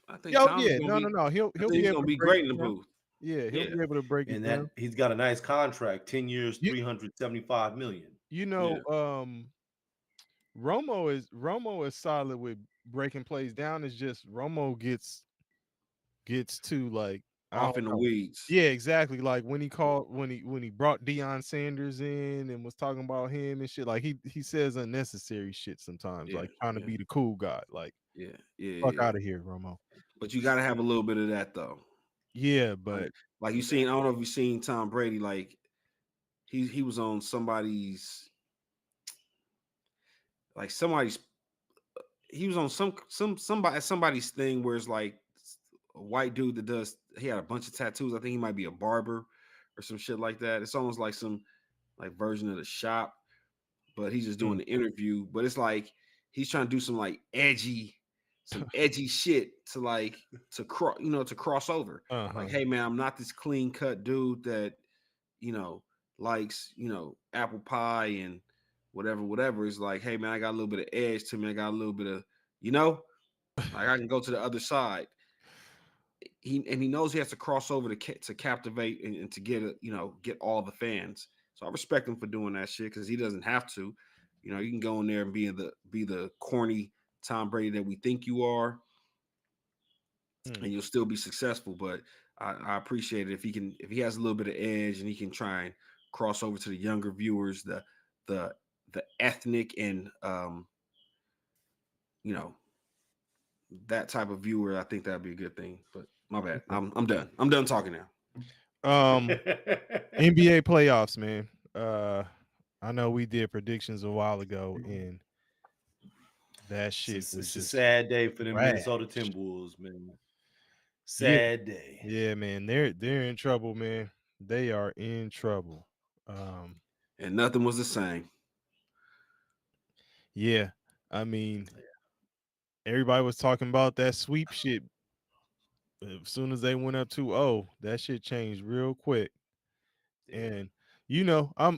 I think no. He'll be able to to be great in the booth. Yeah, he'll be able to break it down. He's got a nice contract, 10 years, $375 million. You know, Romo is solid with breaking plays down. It's just Romo gets too like off in the weeds. Yeah, exactly. Like when he brought Deion Sanders in and was talking about him and shit. Like he says unnecessary shit sometimes, like trying to be the cool guy. Like fuck out of here, Romo. But you got to have a little bit of that though. Yeah, but like you seen, I don't know if you've seen Tom Brady. Like he was on somebody's. Like he was on somebody's thing where it's like a white dude that he had a bunch of tattoos. I think he might be a barber or some shit like that. It's almost like some like version of The Shop, but he's just doing the interview. But it's like he's trying to do some like edgy shit to cross over. Like, hey man, I'm not this clean cut dude that likes apple pie and whatever. It's like, hey man, I got a little bit of edge to me. I got a little bit of, like I can go to the other side. He knows he has to cross over to captivate and to get all the fans. So I respect him for doing that shit because he doesn't have to. You can go in there and be the corny Tom Brady that we think you are, and you'll still be successful. But I appreciate it if he has a little bit of edge and he can try and cross over to the younger viewers, the ethnic and that type of viewer, I think that'd be a good thing. But my bad. I'm done. I'm done talking now. NBA playoffs, man. I know we did predictions a while ago, and that shit was It's a just sad day for the trash. Minnesota Timberwolves, man. Yeah, Sad day. yeah, man. They're in trouble, man. They are in trouble. And nothing was the same. Yeah, I mean, everybody was talking about that sweep shit. As soon as they went up 2-0, that shit changed real quick. And you know, I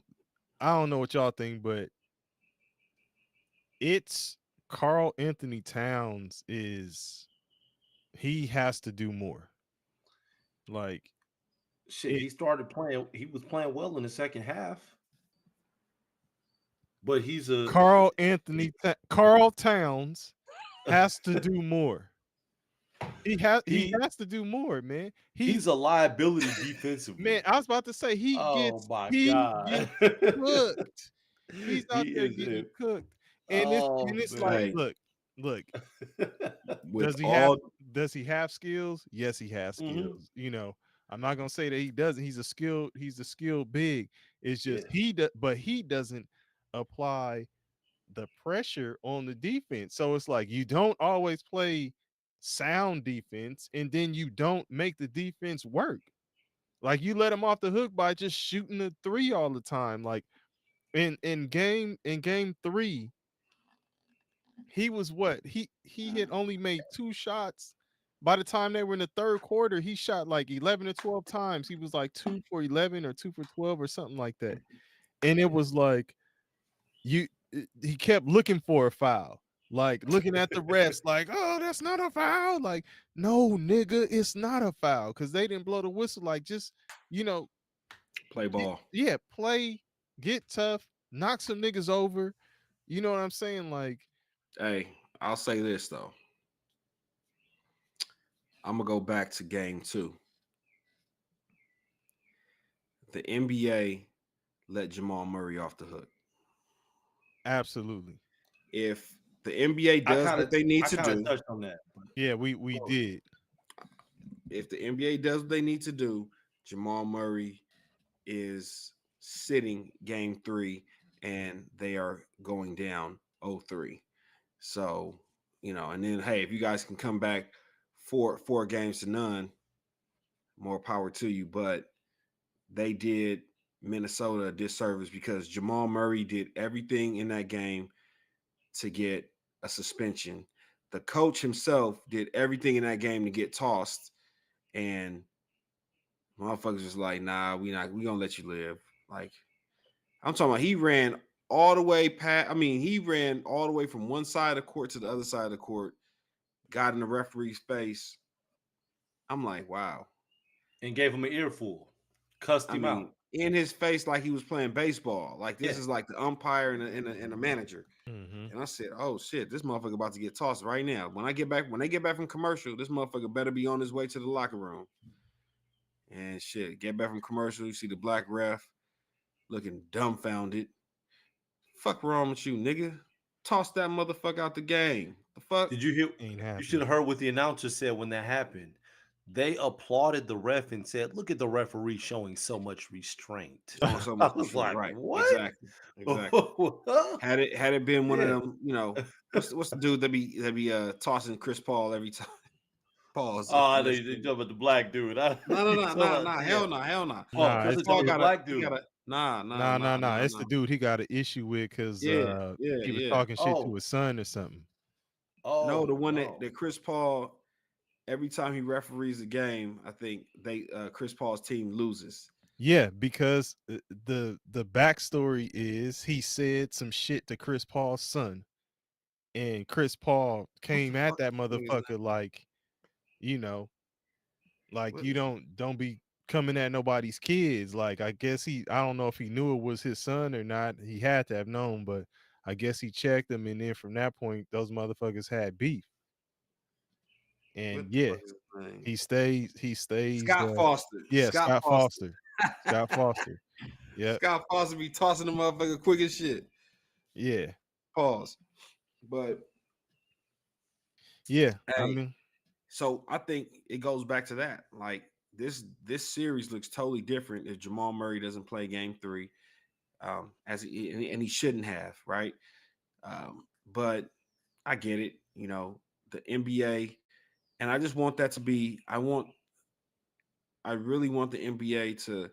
don't know what y'all think, but it's Carl Anthony Towns he has to do more. Like Shit, he started playing. He was playing well in the second half, but he's a Carl Towns has to do more. He he has to do more, man. he's a liability defensively. Man, I was about to say he Oh my gets god, cooked. He's out he there is getting it. cooked. Oh And it's like, Hey, look, with have all does he have skills? Yes, he has Mhm. skills. You know, I'm not gonna say that he doesn't. He's a skilled big. It's just Yeah. but he doesn't apply the pressure on the defense. So it's like you don't always play sound defense, and then you don't make the defense work. Like you let him off the hook by just shooting a three all the time. Like in game 3, he was what? He had only made 2 shots. By the time they were in the third quarter, he shot like 11 or 12 times. He was like 2 for 11 or 2 for 12 or something like that. And it was like he kept looking for a foul. Like looking at the refs, like, oh, that's not a foul. Like, no, nigga, it's not a foul because they didn't blow the whistle. Like, just you know, play ball. play, get tough, knock some niggas over. You know what I'm saying? Like, Hey, I'll say this though. I'm gonna go back to game 2. The NBA let Jamal Murray off the hook. absolutely. If the NBA does what they need to do, touched on that. Yeah, we did. if the NBA does what they need to do, Jamal Murray is sitting game 3 and they are going down 0-3. So, and then hey, if you guys can come back 4 games to none, more power to you. But they did Minnesota a disservice because Jamal Murray did everything in that game to get a suspension. The coach himself did everything in that game to get tossed, and motherfuckers was like, "Nah, we gonna let you live." Like, I'm talking about, he ran all the way past. I mean, he ran all the way from one side of the court to the other side of the court, got in the referee's face. I'm like, wow. And gave him an earful, cussed I him mean, out. in his face like he was playing baseball. Like this Yeah. is like the umpire and a manager. Mm-hmm. And I said, "Oh shit, this motherfucker about to get tossed right now." When they get back from commercial, this motherfucker better be on his way to the locker room. And shit, get back from commercial, you see the black ref looking dumbfounded. Fuck wrong with you, nigga? Toss that motherfucker out the game. The fuck? Did you hear? Ain't You happening. should have heard what the announcer said when that happened. They applauded the ref and said, "Look at the referee showing so much restraint." Oh, so I much was like, right. "What?" Exactly. Had it been one of Yeah. them, what's the dude that be tossing Chris Paul every time? Pause. Oh, they talking about the black dude. No. Hell no. Oh, Nah, Chris it's Paul the got a black dude. He gotta, nah. nah. It's the dude he got an issue with because he was talking shit to Oh. his son or something. No, the Oh, one oh. that Chris Paul, every time he referees a game, I think Chris Paul's team loses. Yeah, because the backstory is he said some shit to Chris Paul's son, and Chris Paul came at fuck that is this nigga's motherfucker like, you know, like What- you don't be coming at nobody's kids. Like I guess I don't know if he knew it was his son or not. He had to have known, but I guess he checked him, and then from that point, those motherfuckers had beef. And what the yeah, fuck is his name? he stays. Scott Foster. Yeah, Scott Foster. Scott Foster. Yeah, Scott Foster be tossing the motherfucker quick as shit. yeah. Pause. But Yeah, I Hey, mean, so I think it goes back to that. Like this series looks totally different if Jamal Murray doesn't play Game 3, and he shouldn't have, right? But I get it. The NBA, and I just want that to be. I really want the NBA to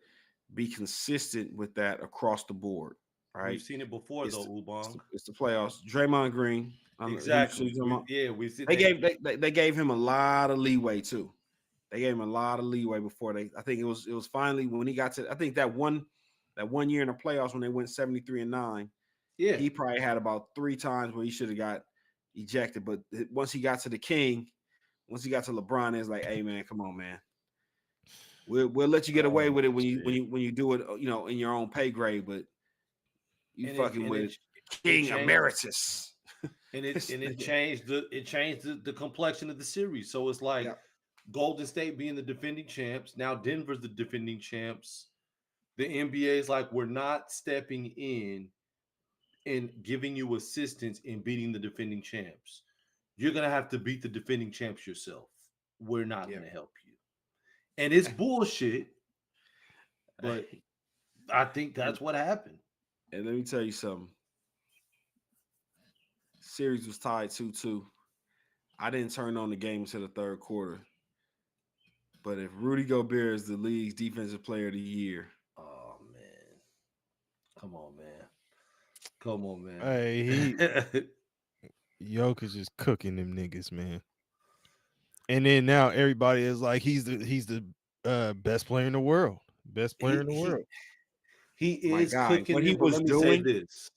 be consistent with that across the board, We've right? seen it before, It's though, the, it's Ubong. the, it's the playoffs. Draymond Green, I don't know who you Exactly. talking about. We see They gave him a lot of leeway too. They gave him a lot of leeway before I think it was finally when he got to, I think that one year in the playoffs when they went 73-9, Yeah. he probably had about 3 times where he should have got ejected. But once he got to the King, once he got to LeBron, it's like, hey man, come on, man. We'll let you get away Oh, with it when shit. you do it, in your own pay grade, but you And fucking it with it King changed Emeritus. it changed the complexion of the series. So it's like Yeah. Golden State being the defending champs. Now Denver's the defending champs. The NBA is like, we're not stepping in and giving you assistance in beating the defending champs. You're gonna have to beat the defending champs yourself. We're not Yeah. gonna help you. And it's bullshit, but I think that's what happened. And let me tell you something. Series was tied 2-2. I didn't turn on the game until the third quarter. But if Rudy Gobert is the league's defensive player of the year, Oh man. Come on, man. Come on, man. hey, Jokic is cooking them niggas, man. And then now everybody is like, he's the best player in the world. Best player in the world. He my is guy, cooking what he them, but was let me say doing, this.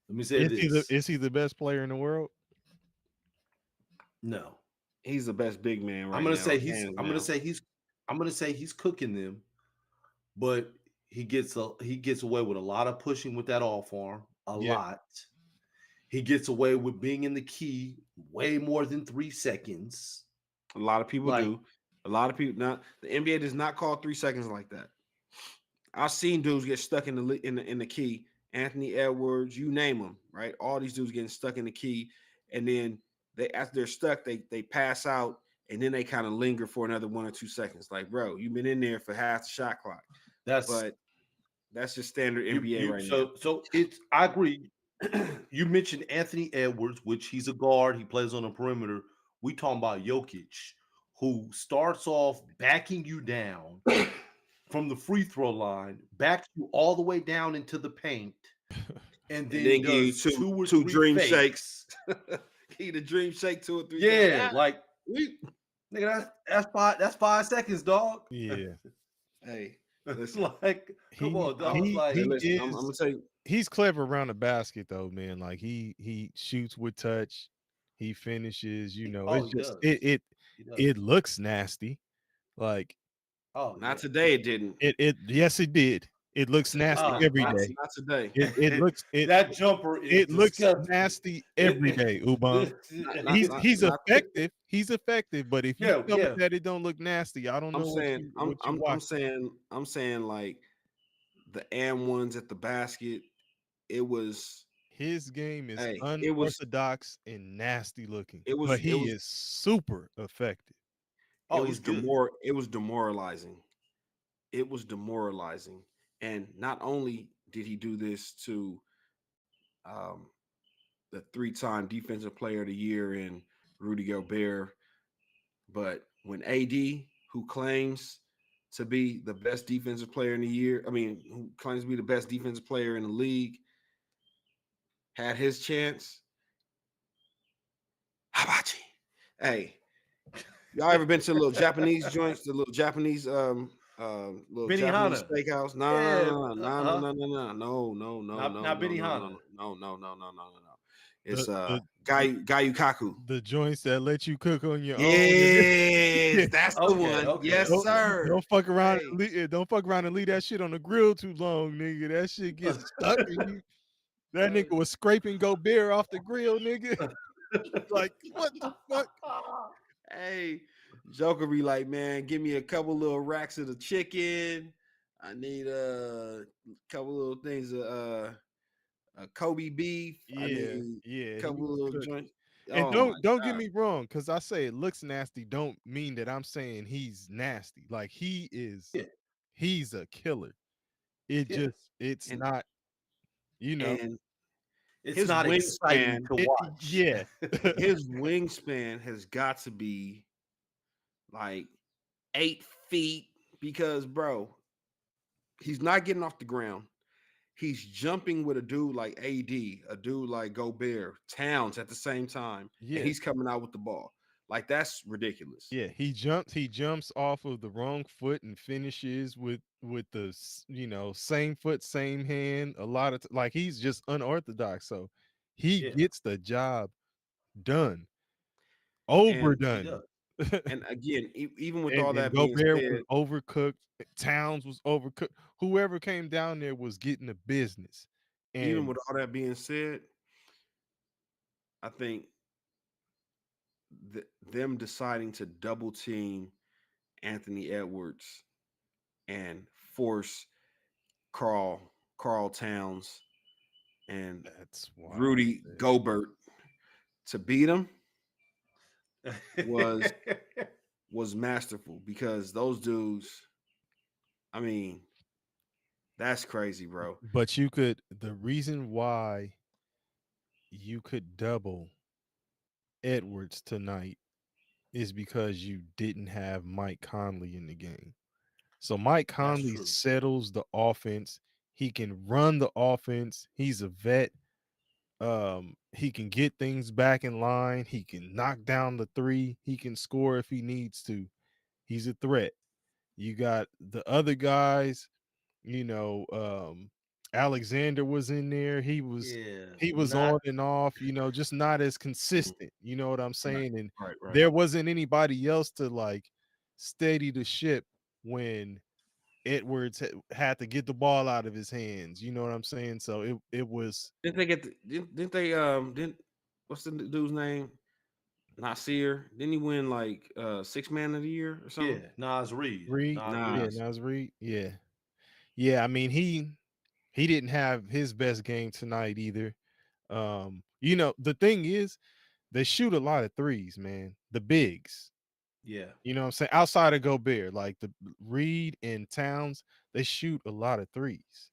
Let me say this. Is he the best player in the world? No. he's the best big man right I'm gonna now. say he's hands I'm gonna down. say he's I'm gonna say he's cooking them, but he gets away with a lot of pushing with that off arm. A Yeah. lot. He gets away with being in the key way more than 3 seconds. A lot of people Like, do. A lot of people now. The NBA does not call 3 seconds like that. I've seen dudes get stuck in the key. Anthony Edwards, you name them, right? All these dudes getting stuck in the key, and then after they're stuck, they pass out, and then they kind of linger for another 1 or 2 seconds. Like, bro, you've been in there for half the shot clock. that's That's just standard NBA right now. so it's I agree. You mentioned Anthony Edwards, which he's a guard, he plays on the perimeter. We talking about Jokic, who starts off backing you down from the free throw line, backs you all the way down into the paint, and then give you does two or two three dream fakes. shakes. Give you the dream shake 2 or 3 Yeah, times. like nigga, that's 5 seconds, dog. Yeah. Hey, It's listen. like, come on, dog. Like, Listen, I'm gonna tell you. He's clever around the basket though, man. Like he shoots with touch, he finishes, it's he just does. He does. it looks nasty. Like Not today. It didn't. yes it did. It looks nasty every Not day. today. That jumper is It looks disgusting. nasty every day, Ubang. He's not- effective. He's effective, but if you Yeah, tell yeah. me that it don't look nasty, I don't know I'm saying like the and ones at the basket. It was his game is hey, unorthodox and nasty looking, it was but it he was is super effective. Oh, he's good. it was demoralizing. It was demoralizing. And not only did he do this to the 3-time defensive player of the year in Rudy Gobert, but when AD, who claims to be the best defensive player in the year, who claims to be the best defensive player in the league, had his chance. Hibachi. Hey, y'all ever been to little Japanese joints, the little Japanese little Japanese Benihana. steakhouse? Yeah, not Benihana. No. It's The Gayukaku. the joints that let you cook on your own. Yes, that's the Okay, one. okay, Yes, okay. sir. Don't fuck around. Hey. Don't fuck around and leave that shit on the grill too long, nigga. That shit gets stuck in you. That nigga was scraping Gobert off the grill, nigga. Like, what the fuck? Hey, Joker be like, man, give me a couple little racks of the chicken. I need a couple little things of Kobe beef. I need Yeah, a he couple was little cooking. joints. And Oh my don't get god. me wrong, because I say it looks nasty, don't mean that I'm saying he's nasty. Like Yeah, he's a killer. It yeah. just it's And not, you know. and It's his not exciting wingspan, to watch. Yeah. his wingspan has got to be like 8 feet because bro, he's not getting off the ground. He's jumping with a dude like AD, a dude like Gobert, Towns at the same time, and Yeah. he's coming out with the ball. Like that's ridiculous. Yeah, he jumps off of the wrong foot and finishes with the same foot, same hand. A lot of like he's just unorthodox. So he Yeah, gets the job done, And he overdone. does. and again, even with all And that being Gobert was said, overcooked. Towns was overcooked. Whoever came down there was getting the business. even And with all that being said, I think them deciding to double team Anthony Edwards and force Carl Carl Towns and that's wild. Rudy Gobert to beat him was was masterful because those dudes, I mean, that's crazy, bro. But the reason why you could double Edwards tonight is because you didn't have Mike Conley in the game. So Mike That's Conley true. settles the offense. He can run the offense. He's a vet. He can get things back in line. He can knock down the three. He can score if he needs to. He's a threat. You got the other guys, you know, Alexander was in there. He was Yeah, he was not on and off, just not as Mhm. consistent. You know what I'm Right, saying? And right, right. there wasn't anybody else to like steady the ship when Edwards had to get the ball out of his hands. You know what I'm saying? So it was Didn't they get didn't they didn't what's the dude's name? Nasir. Didn't he win like six man of the year or something? yeah, Nas Reed. Reed. Nas Yeah, Reed. Nas. Nas Reed. Yeah. Yeah. I mean, he didn't have his best game tonight either. The thing is, they shoot a lot of threes, man. The bigs. Yeah. You know what I'm saying? Outside of Gobert, like the Reed and Towns, they shoot a lot of threes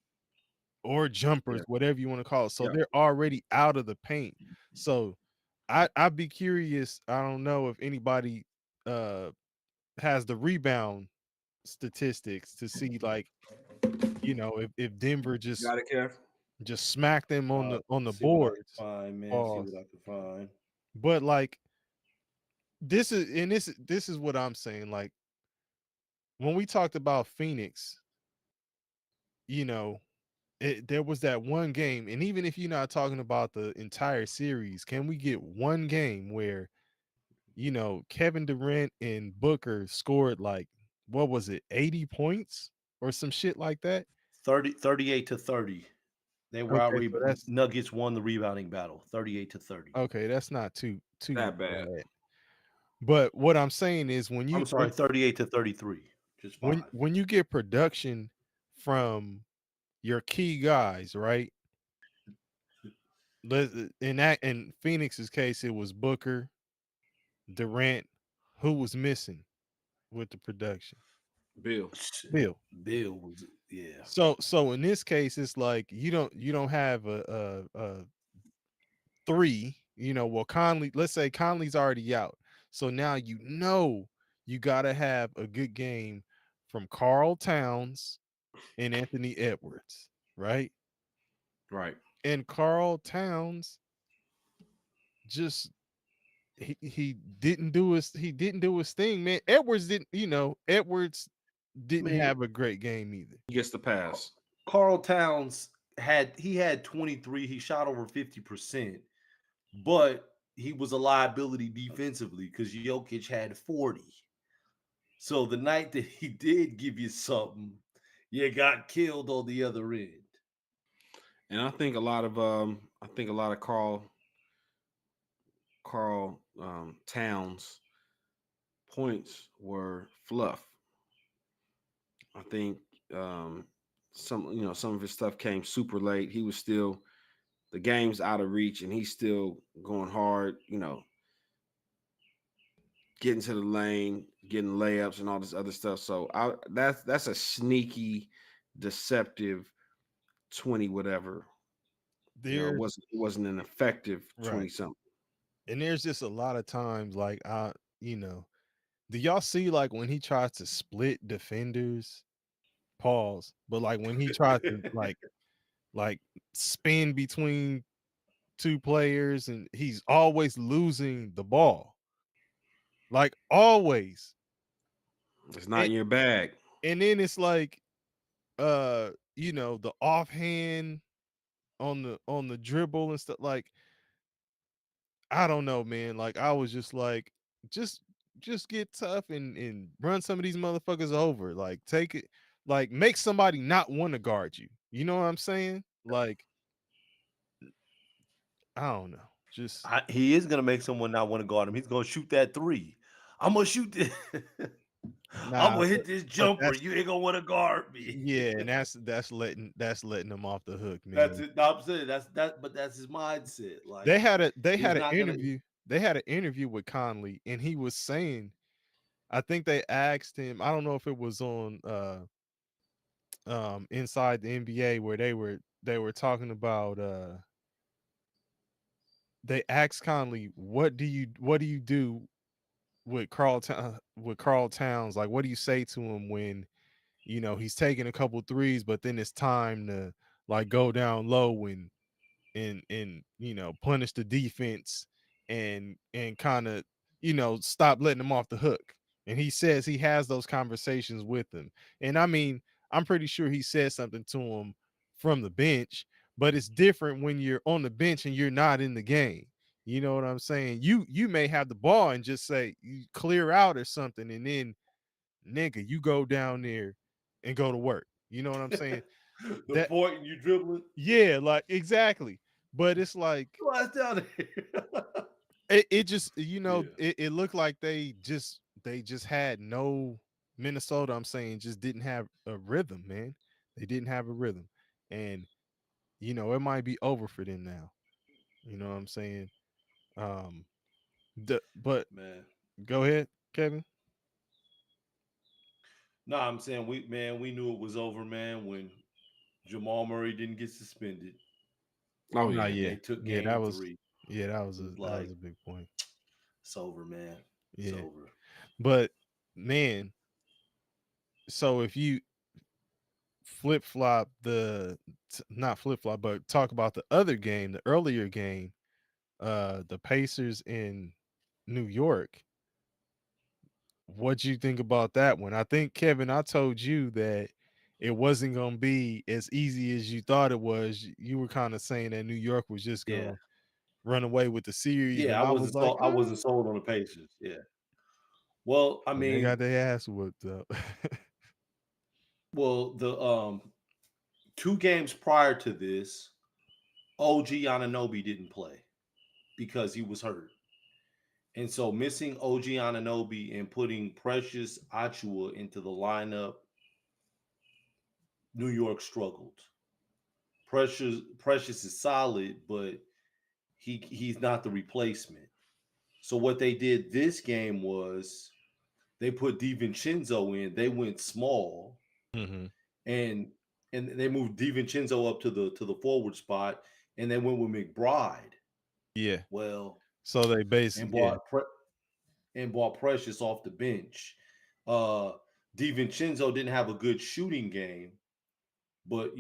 or Yeah. jumpers, whatever you want to call it. So Yeah. they're already out of the paint. So I'd be curious. I don't know if anybody uh has the rebound statistics to see like, if Denver Got it, Kev? just smacked them on the See what I can boards. find, man. See what Pause. I can find. But like this is what I'm saying. Like when we talked about Phoenix, you know, there was that one game, and even if you're not talking about the entire series, can we get one game where Kevin Durant and Booker scored like what was it, 80 points or some shit like that? 38 to 30. They were out Okay, so that's Nuggets won the rebounding battle, 38 to 30. okay. That's not too That bad. bad. But what I'm saying is I'm sorry, 38 to 33. Just five. when you get production from your key guys, right? In Phoenix's case, it was Booker, Durant, who was missing with the production. Bill. Shit. Bill. Bill was yeah. So in this case, it's like you don't have a three. Well, Conley. Let's say Conley's already out, so now you gotta have a good game from Carl Towns and Anthony Edwards, right? Right. And Carl Towns just he didn't do his thing, man. Edwards I didn't mean, have a great game either. He gets the pass. Carl Towns had 23. He shot over 50%, but he was a liability defensively because Jokic had 40. So the night that he did give you something, you got killed on the other end. And I think a lot of Carl Towns points were fluff. I think some of his stuff came super late. He was still the game's out of reach and he's still going hard, getting to the lane, getting layups and all this other stuff. So that's a sneaky, deceptive 20 whatever. You know, There's it wasn't an effective 20 right. something. And there's just a lot of times like you know, do y'all see like when he tries to split defenders? Pause. But like when he tries to like spin between two players and he's always losing the ball. Like always. It's not And, in your bag. and then it's like you know, the offhand on the dribble and stuff. Like I don't know, man. Like I was just like, just just get tough and run some of these motherfuckers over. Like take it, like make somebody not want to guard you. You know what I'm saying? Like I don't know. Just He is gonna make someone not want to guard him. He's gonna shoot that three. I'm gonna shoot this. I'm nah, gonna hit this but jumper. that's You ain't gonna want to guard me. yeah, and that's letting them off the hook, That's man. it. No, I'm saying that's that, but that's his mindset. Like They he's had an not gonna. interview. They had an interview with Conley, and he was saying, I think they asked him. I don't know if it was on inside the NBA where they were talking about they asked Conley, what do you do with Carl Towns? Like what do you say to him when you know he's taking a couple threes, but then it's time to like go down low and you know punish the defense and kind of you know stop letting them off the hook. And he says he has those conversations with them. And I mean, I'm pretty sure he said something to him from the bench, but it's different when you're on the bench and you're not in the game. You know what I'm saying? You may have the ball and just say you clear out or something, and then nigga, you go down there and go to work. You know what I'm saying? The That point and you dribbling. yeah, like exactly. But it's like Why down there? it just you know Yeah. it looked like they just had no Minnesota. I'm saying just didn't have a rhythm, man. They didn't have a rhythm, and you know it might be over for them now. You know what I'm saying? Um, but Man. go ahead, Kevin. No, I'm saying we knew it was over, man, when Jamal Murray didn't get suspended Oh Nah, yeah. and yeah, they took yeah. game three. It was That was like, a big point. it's over, man. It's Yeah, over. but man, so if you flip flop not flip flop, but talk about the other game, the earlier game, the Pacers in New York. What'd you think about that one? I think Kevin, I told you that it wasn't gonna be as easy as you thought it was. You were kind of saying that New York was just Yeah. gonna run away with the series, Yeah, and I was like, I wasn't sold on the Pacers. Yeah. Well, I and they mean, got their ass whooped up. well, the 2 games prior to this, OG Ananobi didn't play because he was hurt. And so missing OG Ananobi and putting Precious Achua into the lineup, New York struggled. Precious is solid, but he's not the replacement. So what they did this game was they put DiVincenzo in. They went small hmm and they moved DiVincenzo up to the forward spot, and they went with McBride. Yeah. Well, So they and basically, yeah, brought Precious off the bench. Uh, DiVincenzo didn't have a good shooting game, but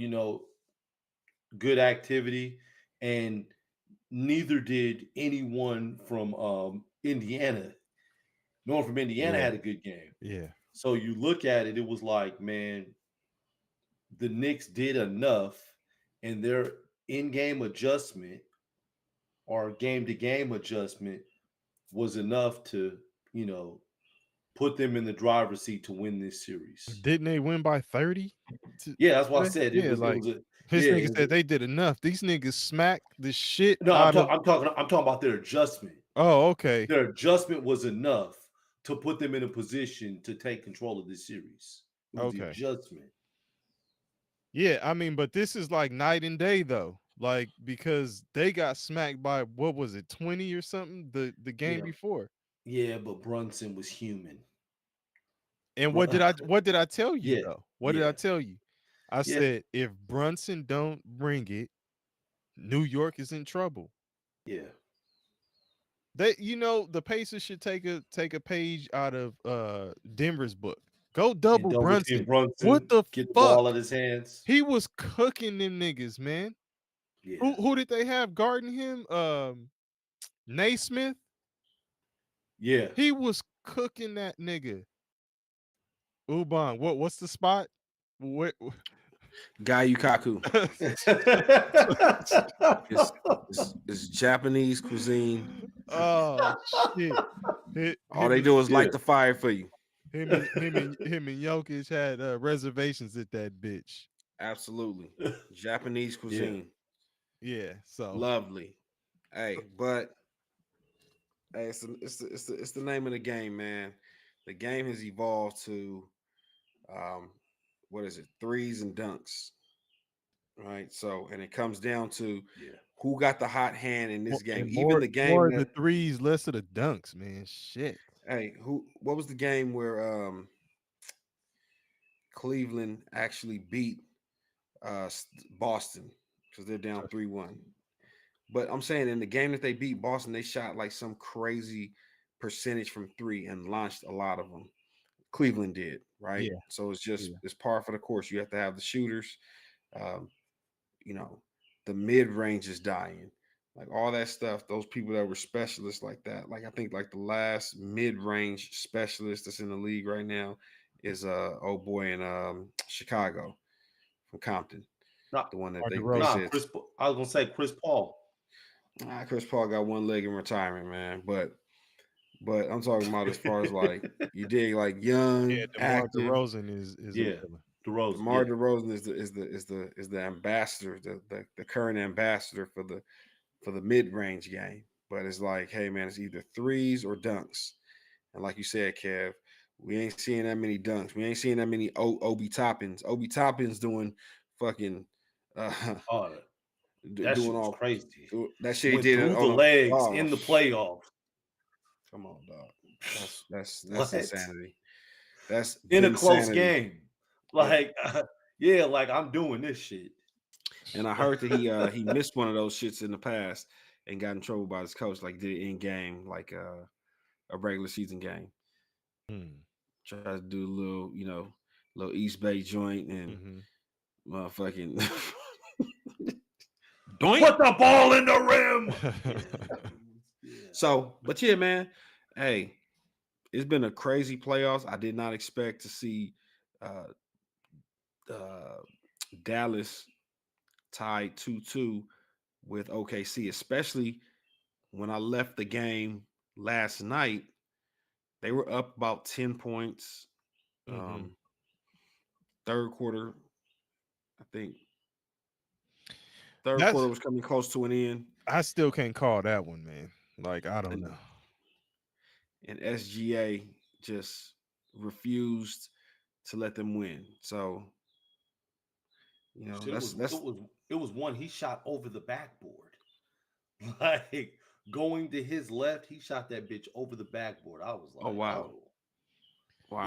good activity, and neither did anyone from Indiana. No one from Indiana yeah, had a good game. yeah. So you look at it, it was like, man, the Knicks did enough, and their in-game adjustment or game-to-game adjustment was enough to, put them in the driver's seat to win this series. Didn't they win by 30? Yeah, that's what I Today? said. Yeah, It like was a his yeah, it nigga was said a they did enough. These niggas smacked the shit no. out of. I'm talking about their adjustment. Oh, okay, Their adjustment was enough to put them in a position to take control of this series. It was the okay. adjustment. Yeah, I mean, but this is like night and day though. Like because they got smacked by what was it, 20 or something the game Yeah, before. Yeah, but Brunson was human. And what did I tell you Yeah, though? What did I yeah. tell you? I Yeah. said if Brunson don't bring it, New York is in trouble. Yeah. They, the Pacers should take a page out of Denver's book. Go And double double team Brunson. What Brunson, the get the fuck? ball out his hands. He was cooking them niggas, man. Yeah. Who did they have guarding him? Naismith. Yeah. He was cooking that nigga. Ubon, what's the spot? What? Guy Yukaku. It's Japanese cuisine. Oh shit! All they do is light the fire for you. Him and Jokic had reservations at that bitch. Absolutely, Japanese cuisine. Yeah, so lovely. Hey, but hey, it's the name of the game, man. The game has evolved to, what is it? Threes and dunks, right? So, and it comes down to who got the hot hand in this game. Even the game more of the threes, less of the dunks, man. Shit. Hey, what was the game where Cleveland actually beat Boston because they're down 3-1? But I'm saying in the game that they beat Boston, they shot like some crazy percentage from three and launched a lot of them. Cleveland did, right? Yeah. So it's just it's par for the course. You have to have the shooters. The mid range is dying. Like all that stuff, those people that were specialists like that. Like I think like the last mid-range specialist that's in the league right now is old boy in Chicago from Compton. The one that they said. I was gonna say Chris Paul. Chris Paul got one leg in retirement, man. But I'm talking about as far as like you dig like young, DeMar active. DeRozan is DeRozan. DeMar DeRozan is the ambassador, the current ambassador for the mid-range game. But it's like, hey man, it's either threes or dunks. And like you said, Kev, we ain't seeing that many dunks. We ain't seeing that many Obi Toppins. Obi Toppins doing fucking doing all crazy. That shit went he did through the legs in the playoffs. Come on, dog. That's insanity. That's in a close game. Like, like I'm doing this shit. And I heard that he missed one of those shits in the past and got in trouble by his coach, like did it in game, like a regular season game. Tried to do a little, little East Bay joint and motherfucking put the ball in the rim. So, but yeah, man. Hey, it's been a crazy playoffs. I did not expect to see Dallas tied 2-2 with OKC, especially when I left the game last night. They were up about 10 points. Third quarter, I think. Third quarter was coming close to an end. I still can't call that one, man. Like, I don't know. And SGA just refused to let them win. So, it was one he shot over the backboard. Like going to his left, he shot that bitch over the backboard. I was like, oh wow.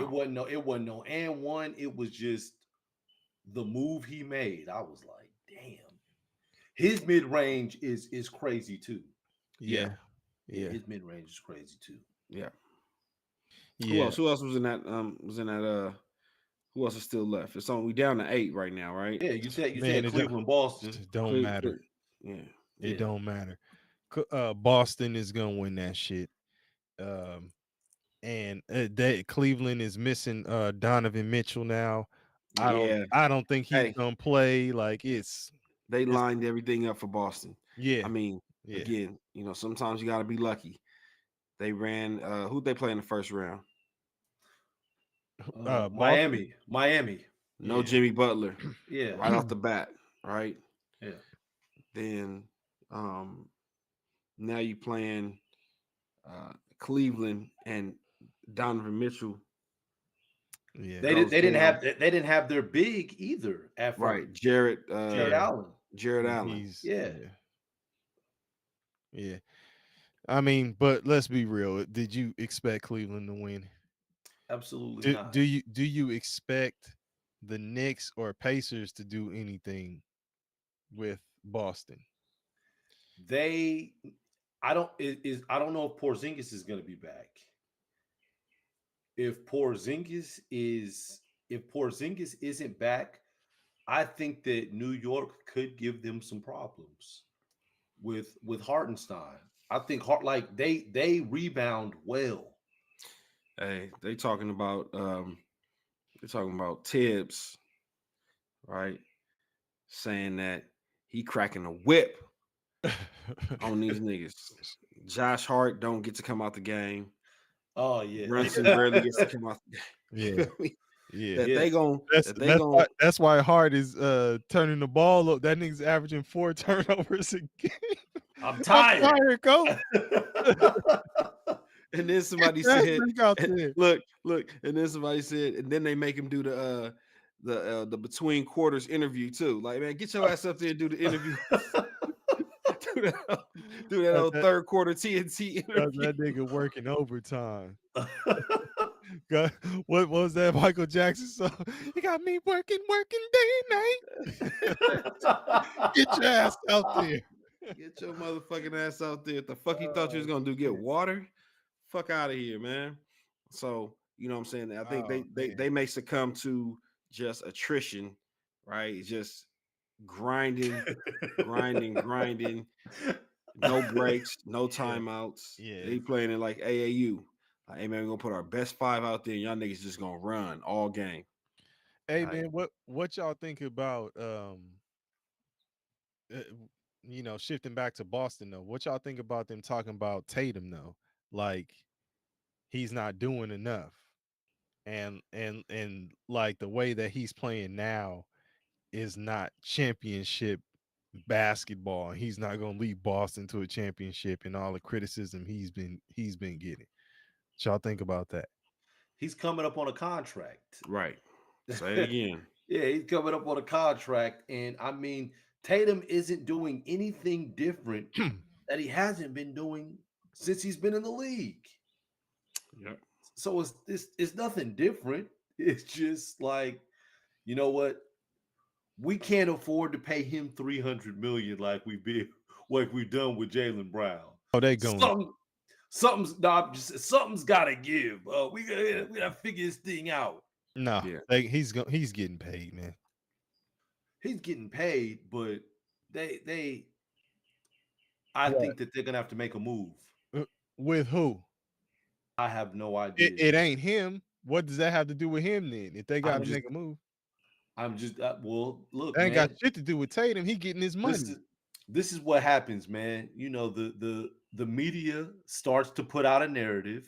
It wasn't no and one. It was just the move he made. I was like, damn. His mid-range is crazy too. Yeah. His mid-range is crazy too. Yeah. Who else was in that who else is still left? It's we down to 8 right now, right? Yeah, you said Cleveland, Boston. It don't matter. It don't matter. Boston is gonna win that shit. And Cleveland is missing Donovan Mitchell now. I don't think he's gonna play. Like they lined everything up for Boston. Yeah. I mean, again, sometimes you gotta be lucky. They ran who'd they play in the first round? Miami. No Jimmy Butler. Yeah. Right off the bat, right? Yeah. Then now you playing Cleveland and Donovan Mitchell. Yeah, they didn't have their big either. Right, Jared Allen. Jared Allen. Yeah. I mean, but let's be real. Did you expect Cleveland to win? Absolutely Do, not. do you expect the Knicks or Pacers to do anything with Boston? They, I don't is I don't know if Porzingis is going to be back. If Porzingis is if Porzingis isn't back, I think that New York could give them some problems with Hartenstein. I think like they rebound well. Hey, they're talking about Tibbs, right? Saying that he cracking a whip on these niggas. Josh Hart don't get to come out the game. Oh yeah. Brunson barely gets to come out the game. You Yeah, feel me? yeah. That they Yes. gon' That's that they that's gon' why that's why Hart is turning the ball up. That nigga's averaging 4 turnovers a game. I'm I'm tired. tired, coach. and then somebody Get said, your ass back out there. look, and then somebody said, and then they make him do the between quarters interview too. Like, man, get your ass up there and do the interview. do that Got old that, third quarter TNT got interview. that nigga working overtime. Got, what was that Michael Jackson song? You got me working day and night. Get your ass out there. Get your motherfucking ass out there. What the fuck you thought you was gonna do? Get water? Fuck out of here, man. So you know what I'm saying? I think Oh man. they may succumb to just attrition, right? Just grinding, grinding, no breaks, no timeouts. Yeah. They playing it like AAU. Like, hey man, we're gonna put our best five out there. Y'all niggas just gonna run all game. Hey Like, man, what y'all think about uh, shifting back to Boston though? What y'all think about them talking about Tatum though? Like he's not doing enough. And like the way that he's playing now is not championship basketball. He's not going to lead Boston to a championship and all the criticism he's been getting. What y'all think about that? He's coming up on a contract. right. Say it again. Yeah, he's coming up on a contract. And I mean, Tatum isn't doing anything different that he hasn't been doing since he's been in the league. Yep. So it's nothing different. It's just like, you know what? We can't afford to pay him 300 million like we've done with Jalen Brown. Oh, they going. Some something's got to give. We got to figure this thing out. No, Yeah. he's getting paid, man. He's getting paid, but they I What? think that they're gonna have to make a move. With who? I have no It, idea. it ain't him. What does that have to do with him then? If they got I'm to just make a move, I'm just well, look, that ain't got man. shit to do with Tatum. He getting his This money. is this is what happens, man. You know, the media starts to put out a narrative,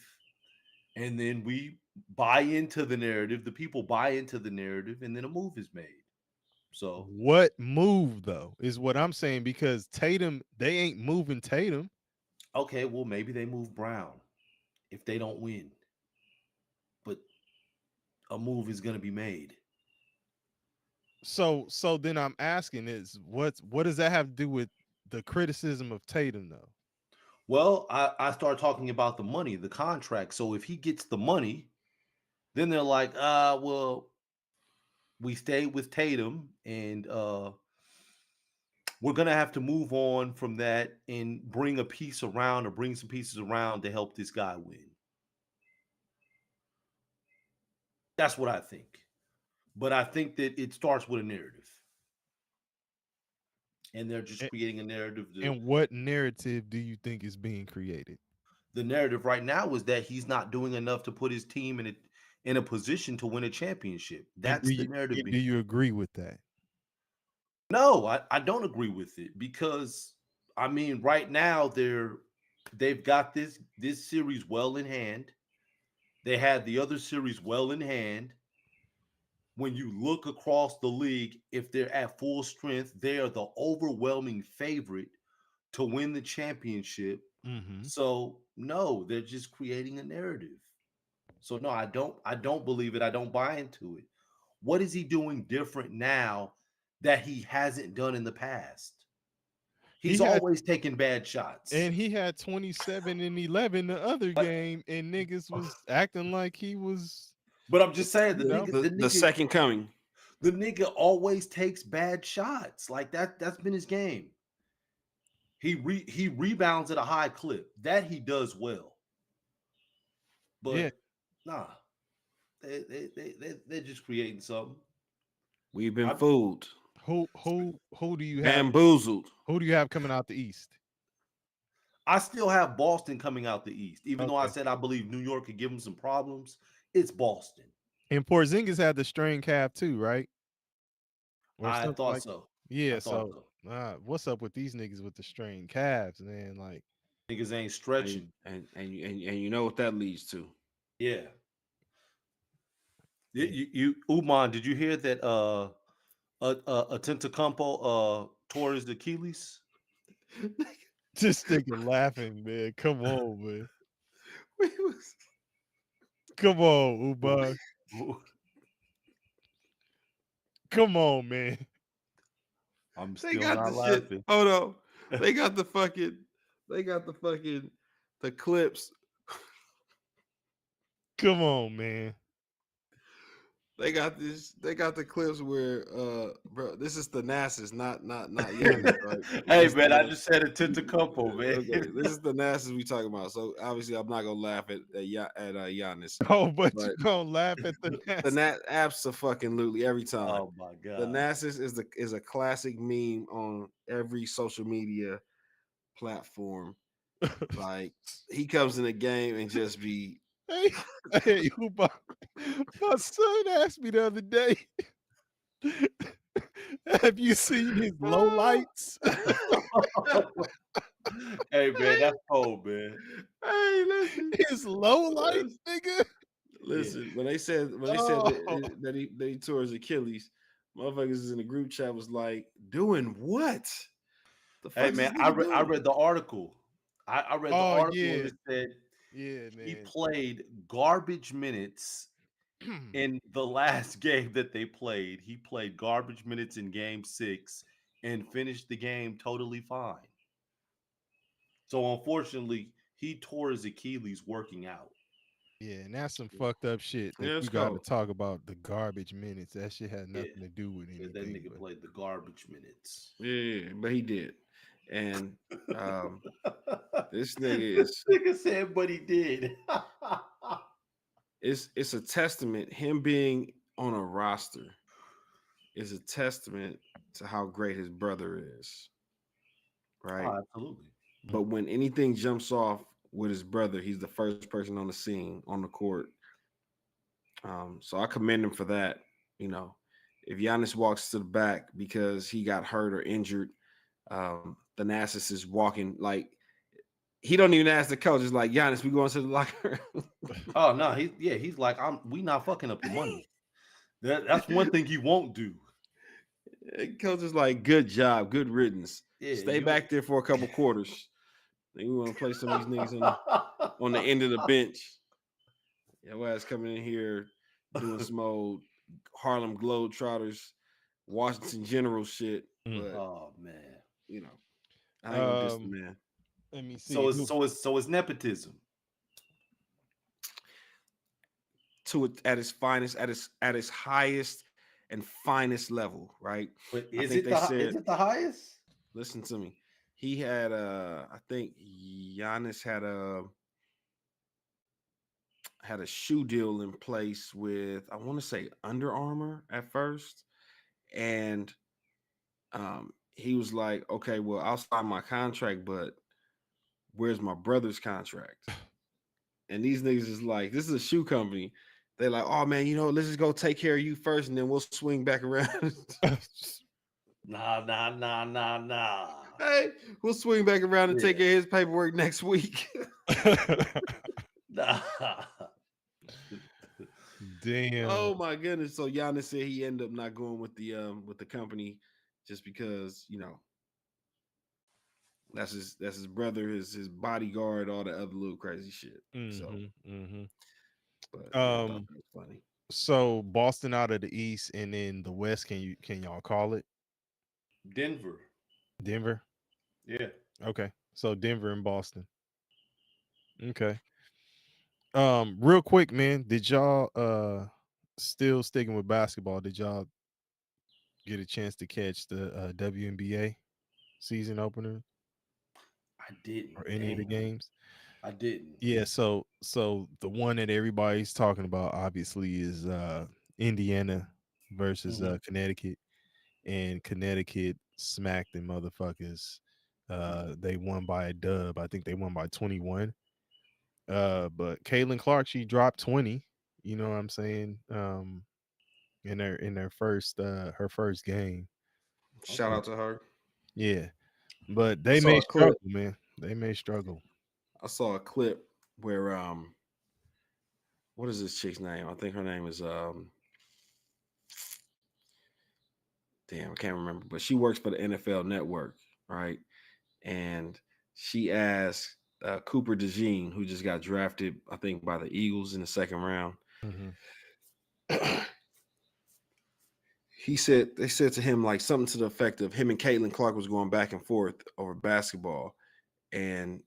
and then we buy into the narrative. The people buy into the narrative, and then a move is made. So What move though is what I'm saying because Tatum, they ain't moving Tatum. okay, well, maybe they move Brown if they don't win, but a move is gonna be made. So then I'm asking is what does that have to do with the criticism of Tatum though? Well, I start talking about the money, the contract. So if he gets the money, then they're like, well, we stayed with Tatum and we're gonna have to move on from that and bring a piece around or bring some pieces around to help this guy win. That's what I think. But I think that it starts with a narrative. And they're just And, creating a narrative. and what narrative do you think is being created? The narrative right now is that he's not doing enough to put his team in a position to win a championship. And do That's the you narrative. do you agree with that? No, I don't agree with it because I mean, right now they've got this series well in hand. They had the other series well in hand. When you look across the league, if they're at full strength, they are the overwhelming favorite to win the championship. Mm-hmm. So no, they're just creating a narrative. So no, I don't believe it. I don't buy into it. What is he doing different now that he hasn't done in the past? He's had always taking bad shots. and he had 27 and 11 the other But- game, and niggas was acting like he was. But I'm just saying, the You know, nigga, The second coming. the nigga always takes bad shots. Like that. That's been his game. He rebounds at a high clip. That he does well. But Yeah. nah, they're just creating something. We've been fooled, Who do you have? bamboozled. Who do you have coming out the East? I still have Boston coming out the East, even though I Okay. said I believe New York could give them some problems. It's Boston. And Porzingis had the strained calf too, right? Or I something thought like. so. Yeah. I thought So, what's up with these niggas with the strained calves, man? Like, niggas ain't stretching. And you know what that leads to. Yeah. You Uman, did you hear that Atentacumpo tore his Achilles? just thinking, laughing, man. Come on, man. Come on, Uba. Come on, man. I'm They still got not the laughing. shit. Hold on. They got the fucking the clips. Come on, man. They got the clips where bro, this is the NASA's, not Giannis, right? Hey man, I just said Atentacumpo, man. Okay, this is the NASA's we talking about. So obviously I'm not gonna laugh at Giannis. Oh, but you But gonna laugh at the The Nat absolutely every time. Oh my The god. NASA's is a classic meme on every social media platform. Like he comes in the game and just be Hey, Uba. My son asked me the other day, have you seen his low lights? Hey man, that's cold, man. Hey, listen. His low lights, nigga. Listen, when they said Oh. that he tore his Achilles, motherfuckers in the group chat was like, doing what? The fuck Hey is man, this I nigga read the article. I read the Oh, article yeah. and it said Yeah, he man. played garbage minutes in the last game that they played. He played garbage minutes in game 6 and finished the game totally fine. So unfortunately, he tore his Achilles working out. Yeah, and that's some fucked up shit that Yeah, you it's got to cold. talk about the garbage minutes. That shit had Yeah. nothing to do with Yeah, anything. that nigga but- played the garbage minutes. Yeah, but he did. And this nigga This is nigga said, but he did. it's a testament. Him being on a roster is a testament to how great his brother is. Right. Oh, absolutely. But when anything jumps off with his brother, he's the first person on the scene, on the court. So I commend him for that. You know, if Giannis walks to the back because he got hurt or injured, the Nasus is walking like he don't even ask the coach. It's like, Giannis, we going to the locker room. Oh no, he's like, we not fucking up the money. That's one thing he won't do. Coach is like, good job, good riddance. Yeah, Stay back there for a couple quarters. Then we want to play some of these niggas on the end of the bench. Your ass coming in here doing some old Harlem Globetrotters, Washington General shit. But Oh man, you know, I ain't gonna diss the man. Let me see. So it's nepotism. To it at its finest, at its highest and finest level, right? But I is think it the highest? Listen to me. He had I think Giannis had a shoe deal in place with, I want to say, Under Armour at first. And he was like, okay, well, I'll sign my contract, but where's my brother's contract? And these niggas is like, this is a shoe company. They're like, oh man, let's just go take care of you first, and then we'll swing back around. Nah. Hey, we'll swing back around and Yeah. take care of his paperwork next week. Nah. Damn. Oh my goodness! So Giannis said he ended up not going with the company just because that's his brother, his bodyguard, all the other little crazy shit. So, but yeah, I thought that was funny. So Boston out of the East, and then the West. Can y'all call it Denver? Denver? Yeah. Okay. So Denver and Boston. Okay. Real quick, man, did y'all still sticking with basketball? Did y'all get a chance to catch the WNBA season opener I didn't. or any of the Damn. games? I didn't. Yeah, so the one that everybody's talking about obviously is Indiana versus Mhm. Connecticut, and Connecticut smacked them motherfuckers. They won by a dub. I think they won by 21. But Caitlin Clark, she dropped 20. You know what I'm saying? In their first her first game. Shout Okay. out to her. Yeah. But I they saw may a clip. struggle, man. They may struggle. I saw a clip where what is this chick's name? I think her name is damn, I can't remember, but she works for the NFL Network, right? And she asked Cooper DeJean, who just got drafted, I think, by the Eagles in the second round. Mhm. They said to him like something to the effect of him and Caitlin Clark was going back and forth over basketball, and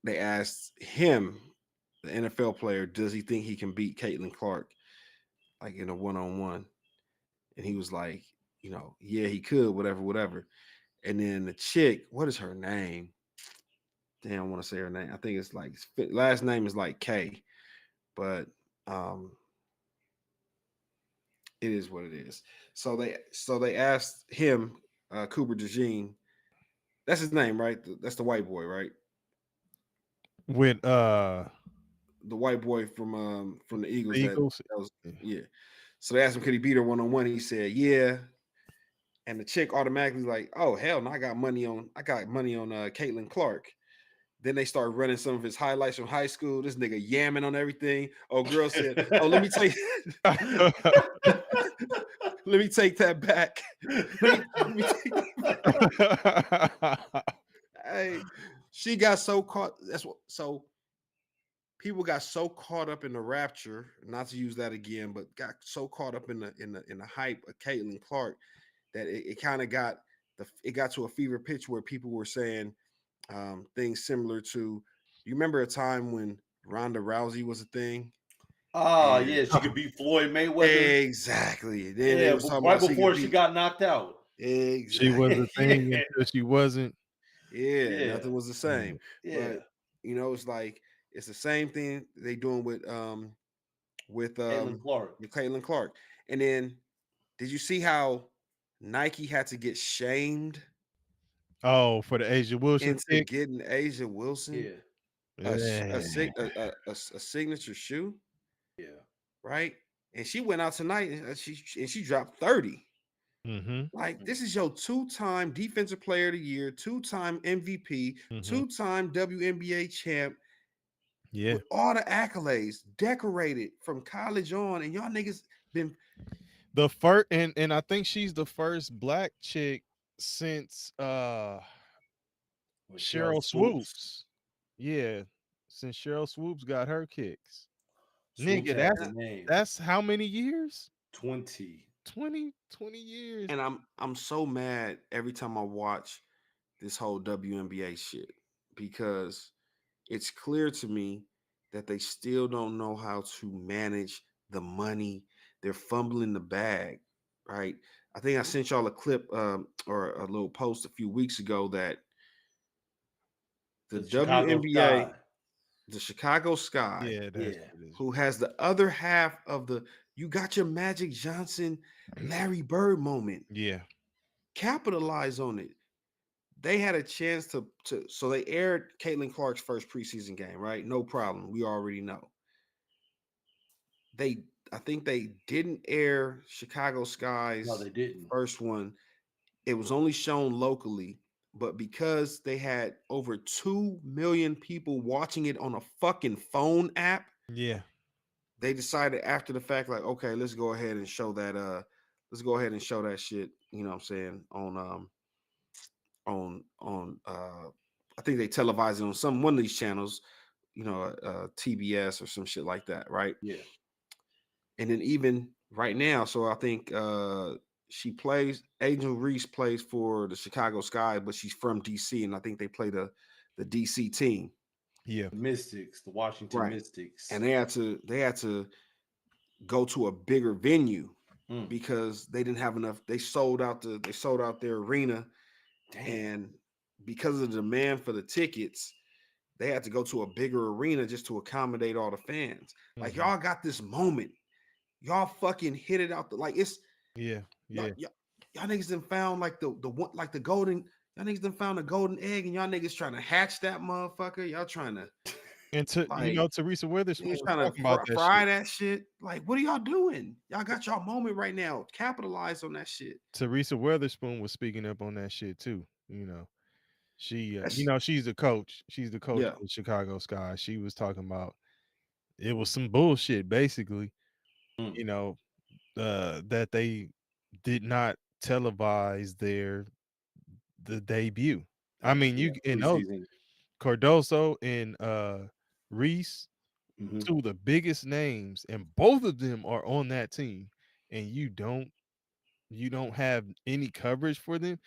they asked him, the NFL player, does he think he can beat Caitlin Clark like in a one-on-one? And he was like, yeah, he could, whatever. And then the chick, what is her name? Damn, I want to say her name. I think it's like last name is like K, but it is what it is. So they asked him, Cooper DeJean, that's his name, right? That's the white boy, right? With The white boy from the Eagles. Eagles. That was Yeah. yeah. So they asked him, could he beat her one-on-one? He said, yeah. And the chick automatically like, oh hell no, I got money on Caitlin Clark. Then they start running some of his highlights from high school. This nigga yamming on everything. Oh, girl said, oh, let me take let me take that back. Let me take that back. Hey, she got so caught. So people got so caught up in the rapture, not to use that again, but got so caught up in the hype of Caitlin Clark that it kind of got to a fever pitch where people were saying things similar to, you remember a time when Ronda Rousey was a thing? Yeah, she could beat Floyd Mayweather. Exactly. Then they Yeah, was but talking right about before she got knocked out. She was exactly. a thing Yeah. until she wasn't. Yeah, Yeah. nothing was the same. Yeah. But it's like it's the same thing they doing with Caitlin Clark. Caitlin Clark. And then did you see how Nike had to get shamed Oh, for the Asia Wilson into pick. getting Asia Wilson Yeah. a signature shoe, Yeah. right? And she went out tonight and she dropped 30. Mm-hmm. Like, this is your two-time defensive player of the year, two-time MVP, Mm-hmm. two-time WNBA champ Yeah. with all the accolades, decorated from college on, and y'all niggas been The first and I think she's the first black chick since With Cheryl Swoops. Yeah. Since Cheryl Swoops got her kicks. Swoops Nigga, had the name. that's how many years? 20. 20 years. and I'm so mad every time I watch this whole WNBA shit because it's clear to me that they still don't know how to manage the money. They're fumbling the bag, right? I think I sent y'all a clip or a little post a few weeks ago that the The Chicago WNBA, Sky. the Chicago Sky, Yeah, that's Yeah. what it is. who has the other half of you got your Magic Johnson, Larry Bird moment, Yeah. capitalize on it. They had a chance so they aired Caitlin Clark's first preseason game, right? No problem. We already know. I think they didn't air Chicago Sky's No, they didn't. first one. It was only shown locally, but because they had over 2 million people watching it on a fucking phone app, Yeah. they decided after the fact, like, okay, let's go ahead and show that shit, you know what I'm saying, on I think they televised it on one of these channels, TBS or some shit like that, right? Yeah. And then even right now, so I think she plays Angel Reese plays for the Chicago Sky, but she's from DC, and I think they play the DC team. Yeah. The Mystics, the Washington Right. Mystics. And they had to go to a bigger venue Mm. because they didn't have enough. They sold out their arena, Damn. and because of the demand for the tickets, they had to go to a bigger arena just to accommodate all the fans. Like y'all got this moment, y'all fucking hit it out it's Yeah. y'all, Yeah. y'all niggas done found like the one like the golden. Y'all niggas done found a golden egg, and y'all niggas trying to hatch that motherfucker. Y'all trying to And like Teresa Witherspoon niggas was trying to talking about that fry shit. that shit. Like, what are y'all doing? Y'all got y'all moment right now. Capitalize on that shit. Teresa Witherspoon was speaking up on that shit too. She, That's she's the coach. She's the coach yeah. of the Chicago Sky. She was talking about it was some bullshit, basically. Mm. That they did not televise the debut. I mean, Yeah, preseason. Cardoso and Reese, Mhm. two of the biggest names, and both of them are on that team, and you don't have any coverage for them.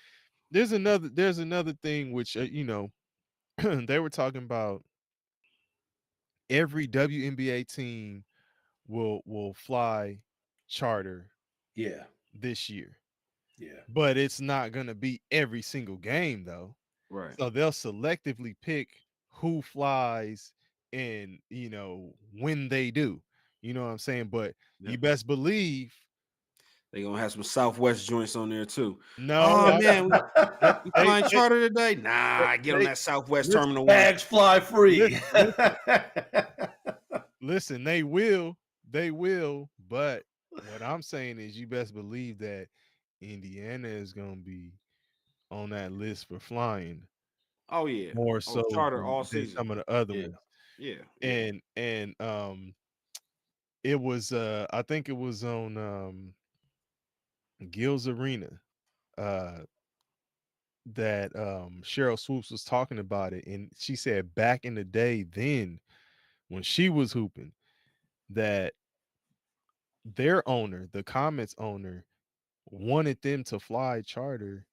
There's another thing which they were talking about. Every WNBA team will fly charter Yeah, this year, yeah. but it's not going to be every single game though. Right. So they'll selectively pick who flies and when they do. You know what I'm saying? But you Yep. best believe They gonna have some Southwest joints on there too. no, Oh man, they we they, flying they, charter today. Nah, get on they that Southwest listen, Terminal One. Bags fly free. listen, listen, they will, but what I'm saying is you best believe that Indiana is going to be on that list for flying Oh yeah. more Oh, so charter than, all than season. some of the other Yeah. ones. Yeah, yeah. And it was I think it was on Gil's Arena uh that Cheryl Swoops was talking about it, and she said back in the day then when she was hooping that their owner, the Comets owner, wanted them to fly charter,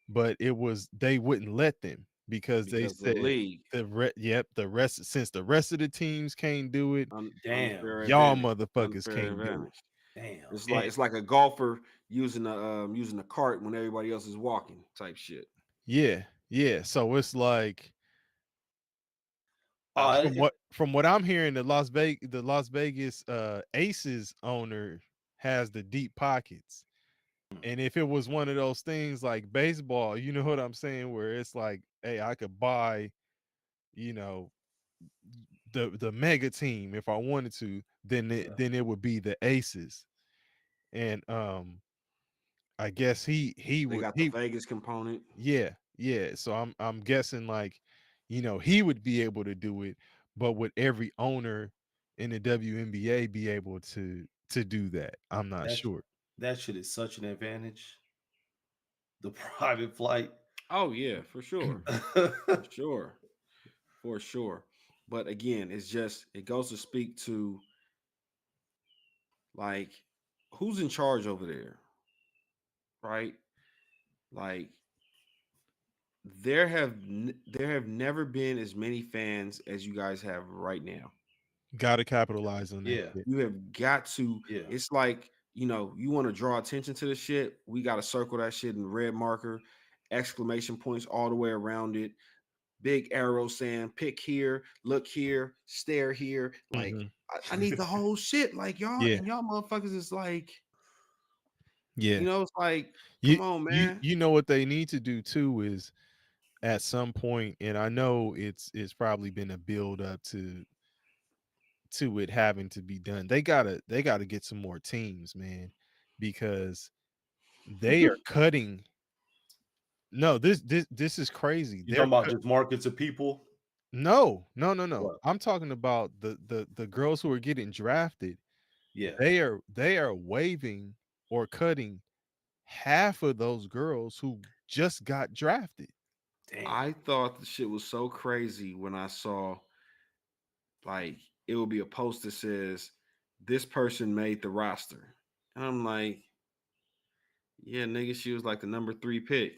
but it was they wouldn't let them because they Because the said league the rest since the rest of the teams can't do it, Damn. unfair y'all advantage. motherfuckers Unfair can't do it. advantage. Damn. And It's like a golfer using a cart when everybody else is walking type shit. yeah, yeah. So it's like Oh, from what I'm hearing, the Las Vegas Aces owner has the deep pockets. And if it was one of those things like baseball, you know what I'm saying, where it's like, hey, I could buy, you know, the mega team if I wanted to, then it would be the Aces. And I guess he They would got the he Vegas component. yeah. So I'm guessing like, he would be able to do it, but would every owner in the WNBA be able to do that? I'm not that sure. that shit is such an advantage. The private flight. Oh yeah, for sure. For Yeah, sure. For sure. But again, it goes to speak to like who's in charge over there, right? Like there have never been as many fans as you guys have right now. Got to capitalize on that yeah, shit. You have got to. yeah. It's like you want to draw attention to the shit. We got to circle that shit in red marker, exclamation points all the way around it. Big arrow saying pick here, look here, stare here. Like Mhm. I need the whole shit. Like y'all Yeah, and y'all motherfuckers is like, yeah. it's like, You come on, you man. you know what they need to do too is at some point, and I know it's probably been a build up to it having to be done. They gotta get some more teams, man, because they are cutting. No, this is crazy. You talking about just markets of people? No. What? I'm talking about the girls who are getting drafted. Yeah. They are waiving or cutting half of those girls who just got drafted. Damn. I thought the shit was so crazy when I saw like it will be a post that says this person made the roster. And I'm like, Yeah, nigga, she was like the number 3 pick.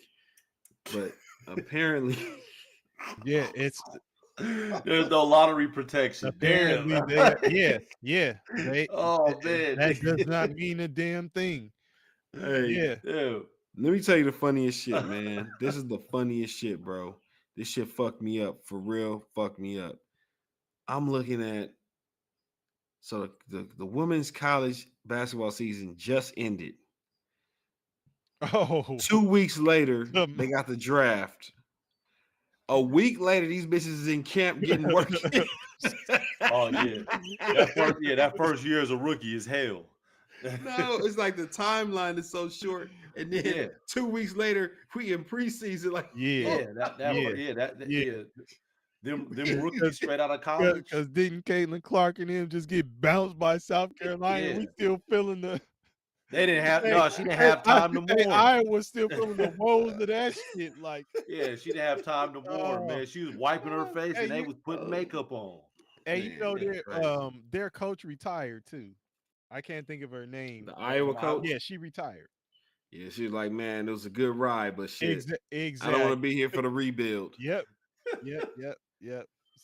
But apparently, Yeah, it's There's no lottery protection. Damn. apparently they. Yeah. Oh man. That does not mean a damn thing. hey, Yeah. Damn. let me tell you the funniest shit, man. This is the funniest shit, bro. This shit fucked me up for real. Fucked me up. I'm looking at the women's college basketball season just ended. Oh, 2 weeks later, the- they got the draft. A week later, these bitches is in camp getting work. Oh yeah. That first year as a rookie is hell. No, it's like the timeline is so short, and then Yeah. 2 weeks later, we in preseason. Like, yeah. Yeah. Them rookies straight out of college. Because didn't Caitlin Clark and him just get bounced by South Carolina? Yeah. We still feeling the. They didn't have she didn't Hey, have time to mourn. Iowa's still feeling the woes of that shit. Like, Yeah, she didn't have time to mourn, oh, man. She was wiping her face hey, and they was putting makeup on. hey, man, that's crazy. their coach retired too. I can't think of her name. The Iowa coach. Yeah, she retired. Yeah, she was like, man, it was a good ride, but shit, Exactly. I don't want to be here for the rebuild. Yep.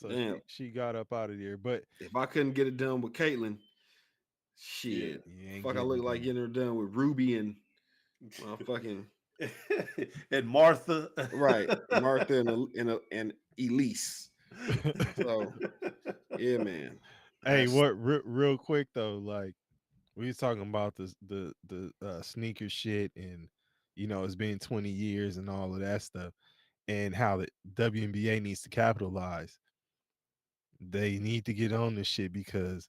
So Damn. she got up out of there. But If I couldn't get it done with Caitlin, shit, fuck, I look like getting her done with Ruby and fucking and Martha. right, Martha and Elise. So yeah, man. Hey, what real quick though, like we was talking about the sneaker shit, and it's been 20 years and all of that stuff, and how the WNBA needs to capitalize. They need to get on this shit because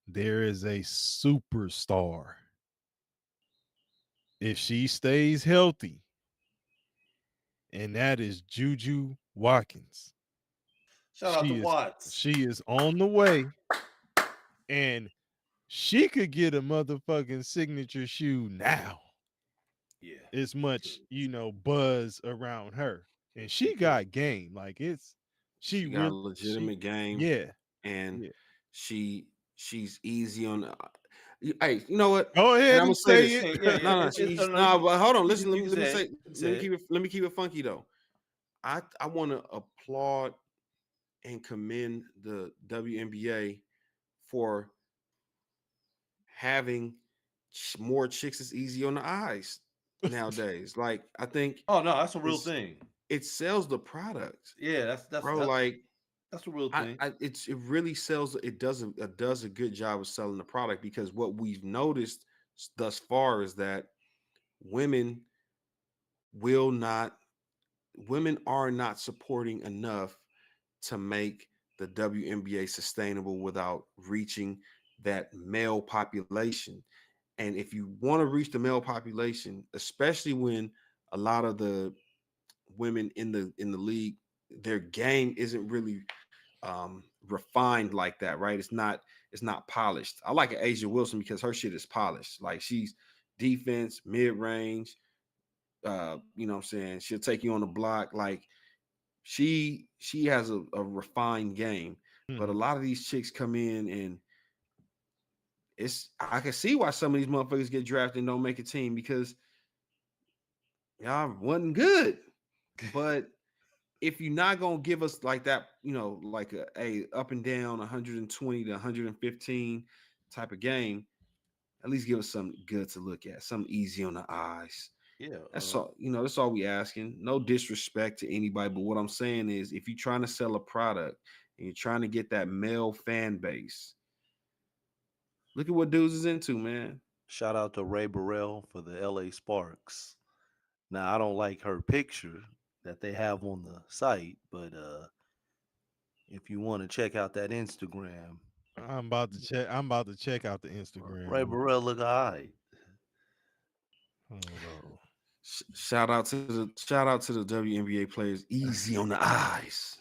there is a superstar. If she stays healthy, and that is Juju Watkins. Shout out to Watts. She is on the way, and she could get a motherfucking signature shoe now. Yeah. As much, buzz around her. And she got game. Like she got really a legitimate game. Yeah. And she's easy on the hey, you know what? Go ahead I'm and gonna say say this. it. No, but hold on. Listen, You let me keep it funky though. I want to applaud and commend the WNBA for having more chicks is easy on the eyes nowadays. Like, I think no, that's a real thing. It sells the product. Yeah, that's that's a real thing. It really sells. It does a good job of selling the product, because what we've noticed thus far is that women are not supporting enough to make the WNBA sustainable without reaching that male population. And if you want to reach the male population, especially when a lot of the women in the league, their game isn't really refined like that, right? It's not polished. I like Asia Wilson because her shit is polished. Like, she's defense, mid-range, you know what I'm saying? She'll take you on the block. Like, she has a refined game. But a lot of these chicks come in, and I can see why some of these motherfuckers get drafted and don't make a team, because y'all wasn't good. But if you're not gonna give us like that, like a up and down 120 to 115 type of game, at least give us something good to look at, something easy on the eyes. Yeah, that's all. That's all we asking. No disrespect to anybody, but what I'm saying is, if you're trying to sell a product and you're trying to get that male fan base, look at what dudes is into, man. Shout out to Ray Burrell for the LA Sparks. Now, I don't like her picture that they have on the site, but if you want to check out that Instagram, I'm about to check out the Instagram. Ray Burrell look all right. Shout out to the WNBA players. Easy on the eyes.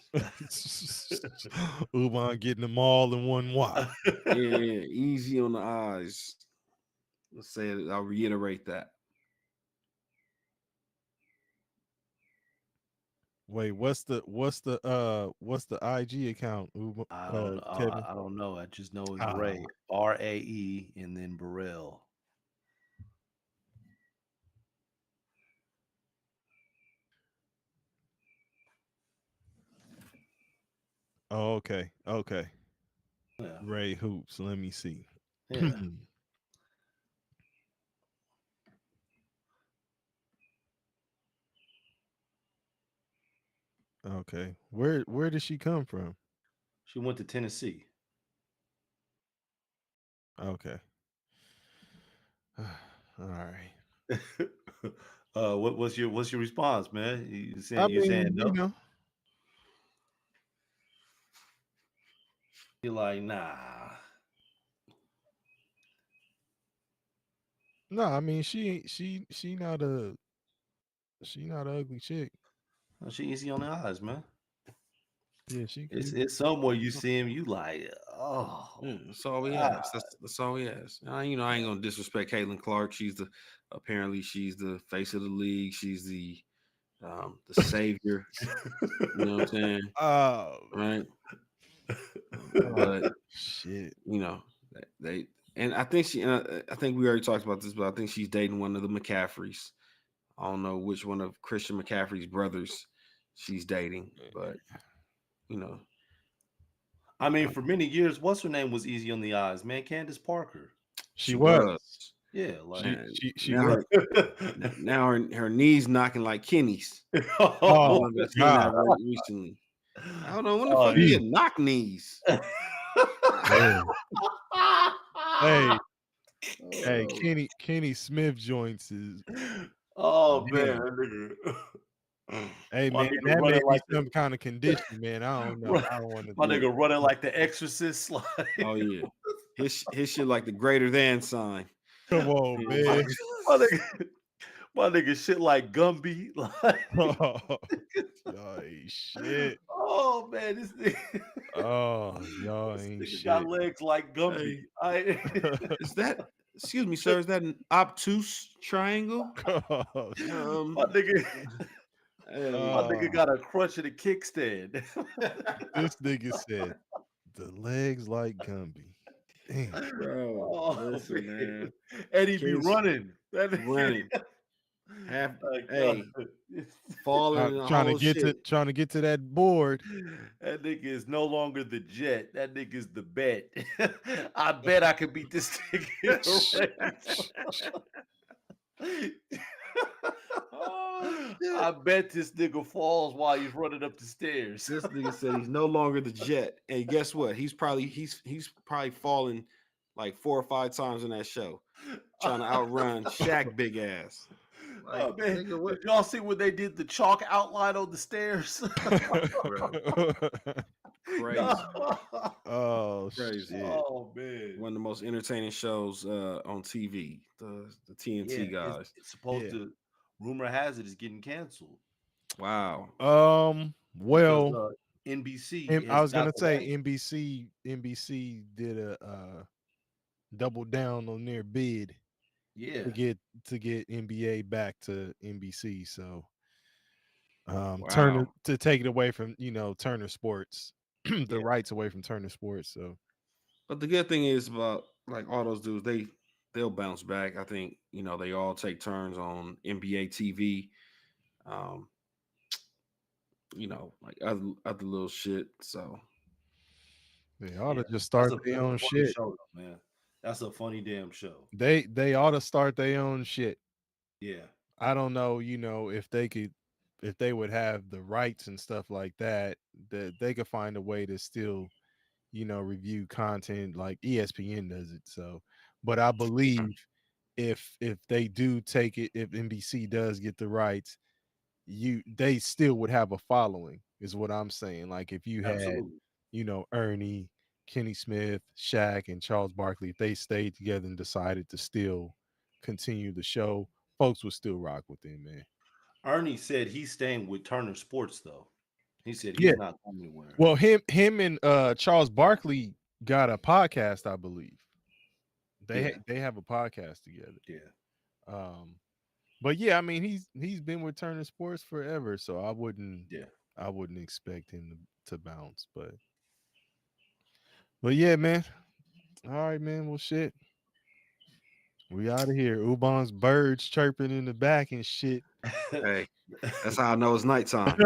Uban getting them all in one watch. Yeah, easy on the eyes. Let's say it. I'll reiterate that. Wait, what's the IG account? I don't know. I just know it's Ray, RAE, and then Burrell. Oh, okay. Okay. Yeah. Ray Hoops. Let me see. Yeah. Okay. Where did she come from? She went to Tennessee. Okay. All right. What's your response, man? You I saying mean, no? You're like, nah. no, I mean she not a ugly chick. She easy on the eyes, man. Yeah, she It's cute. it's somewhere you see him, you like, oh, Yeah, that's all we God. ask. That's all we ask. I ain't gonna disrespect Caitlin Clark. Apparently she's the face of the league. She's the savior. You know what I'm saying? Oh, Right. oh, But shit. they and I think I think we already talked about this, but I think she's dating one of the McCaffreys. I don't know which one of Christian McCaffrey's brothers she's dating, but you know, I mean, for many years, what's her name was easy on the eyes, man. Candace Parker. She she was. was. Yeah, like And She now was. now her knees knocking like Kenny's. I Oh don't know if I've seen God. that recently. I don't know when the Oh, fuck you geez. get knock knees. Man. Hey, hey, Oh, Kenny Smith joints is oh man, man. that nigga. Hey My man, nigga that may running be like the some kind of condition, man. I don't know. I don't want to my look. nigga running like the Exorcist. Like, oh yeah. His shit like the greater than sign. Come on, man. my nigga, my nigga shit like Gumby. Like, Y'all ain't shit. oh man, this nigga, Oh, y'all this ain't nigga got shit. legs like Gumby. Hey, is that excuse me, sir? Is that an obtuse triangle? Oh, My Um, nigga, my hey, nigga got a crutch and a kickstand. this nigga said the legs like Gumby. Damn. bro, Oh listen, man, man. and he be Kids running. That nigga, running, half, like, hey, falling in the Trying to whole get shit. to that board. that nigga is no longer the jet. That nigga is the bet. I bet I could beat this nigga in a race. Oh shit! I bet this nigga falls while he's running up the stairs. This nigga said he's no longer the jet, and guess what? He's probably fallen like 4 or 5 times in that show, trying to outrun Shaq big ass. Oh Like man, nigga, what, did y'all see when they did the chalk outline on the stairs? bro? Crazy, Oh crazy. shit. Oh man. One of the most entertaining shows on TV. The Yeah, TNT guys. it's supposed Yeah. to. Rumor has it is getting canceled Wow. because Well, NBC I has was got gonna the say right. NBC did a double down on their bid Yeah, to get NBA back to NBC. So Turner Wow. to take it away from Turner Sports, the yeah, rights away from Turner Sports. So But the good thing is about like all those dudes, they'll bounce back. I think they all take turns on NBA TV. Um, like other little shit. So they ought yeah. to just start their That's a own funny shit. show, though, man. That's a funny damn show. They ought to start their own shit. Yeah, I don't know, if they would have the rights and stuff like that, that they could find a way to still, review content like ESPN does it. So, but I believe if they do take it, if NBC does get the rights, they still would have a following, is what I'm saying. Like if you had, absolutely. Ernie, Kenny Smith, Shaq, and Charles Barkley, if they stayed together and decided to still continue the show, folks would still rock with them, man. Ernie said he's staying with Turner Sports, though. He said Yeah. he's not going anywhere. Well, him and Charles Barkley got a podcast, I believe. Yeah, They have a podcast together. yeah. Um, but yeah, I mean he's been with Turner Sports forever, so I wouldn't Yeah. expect him to bounce. But yeah, man. All right, man. Well, shit. We out of here. Ubon's birds chirping in the back and shit. hey, that's how I know it's nighttime.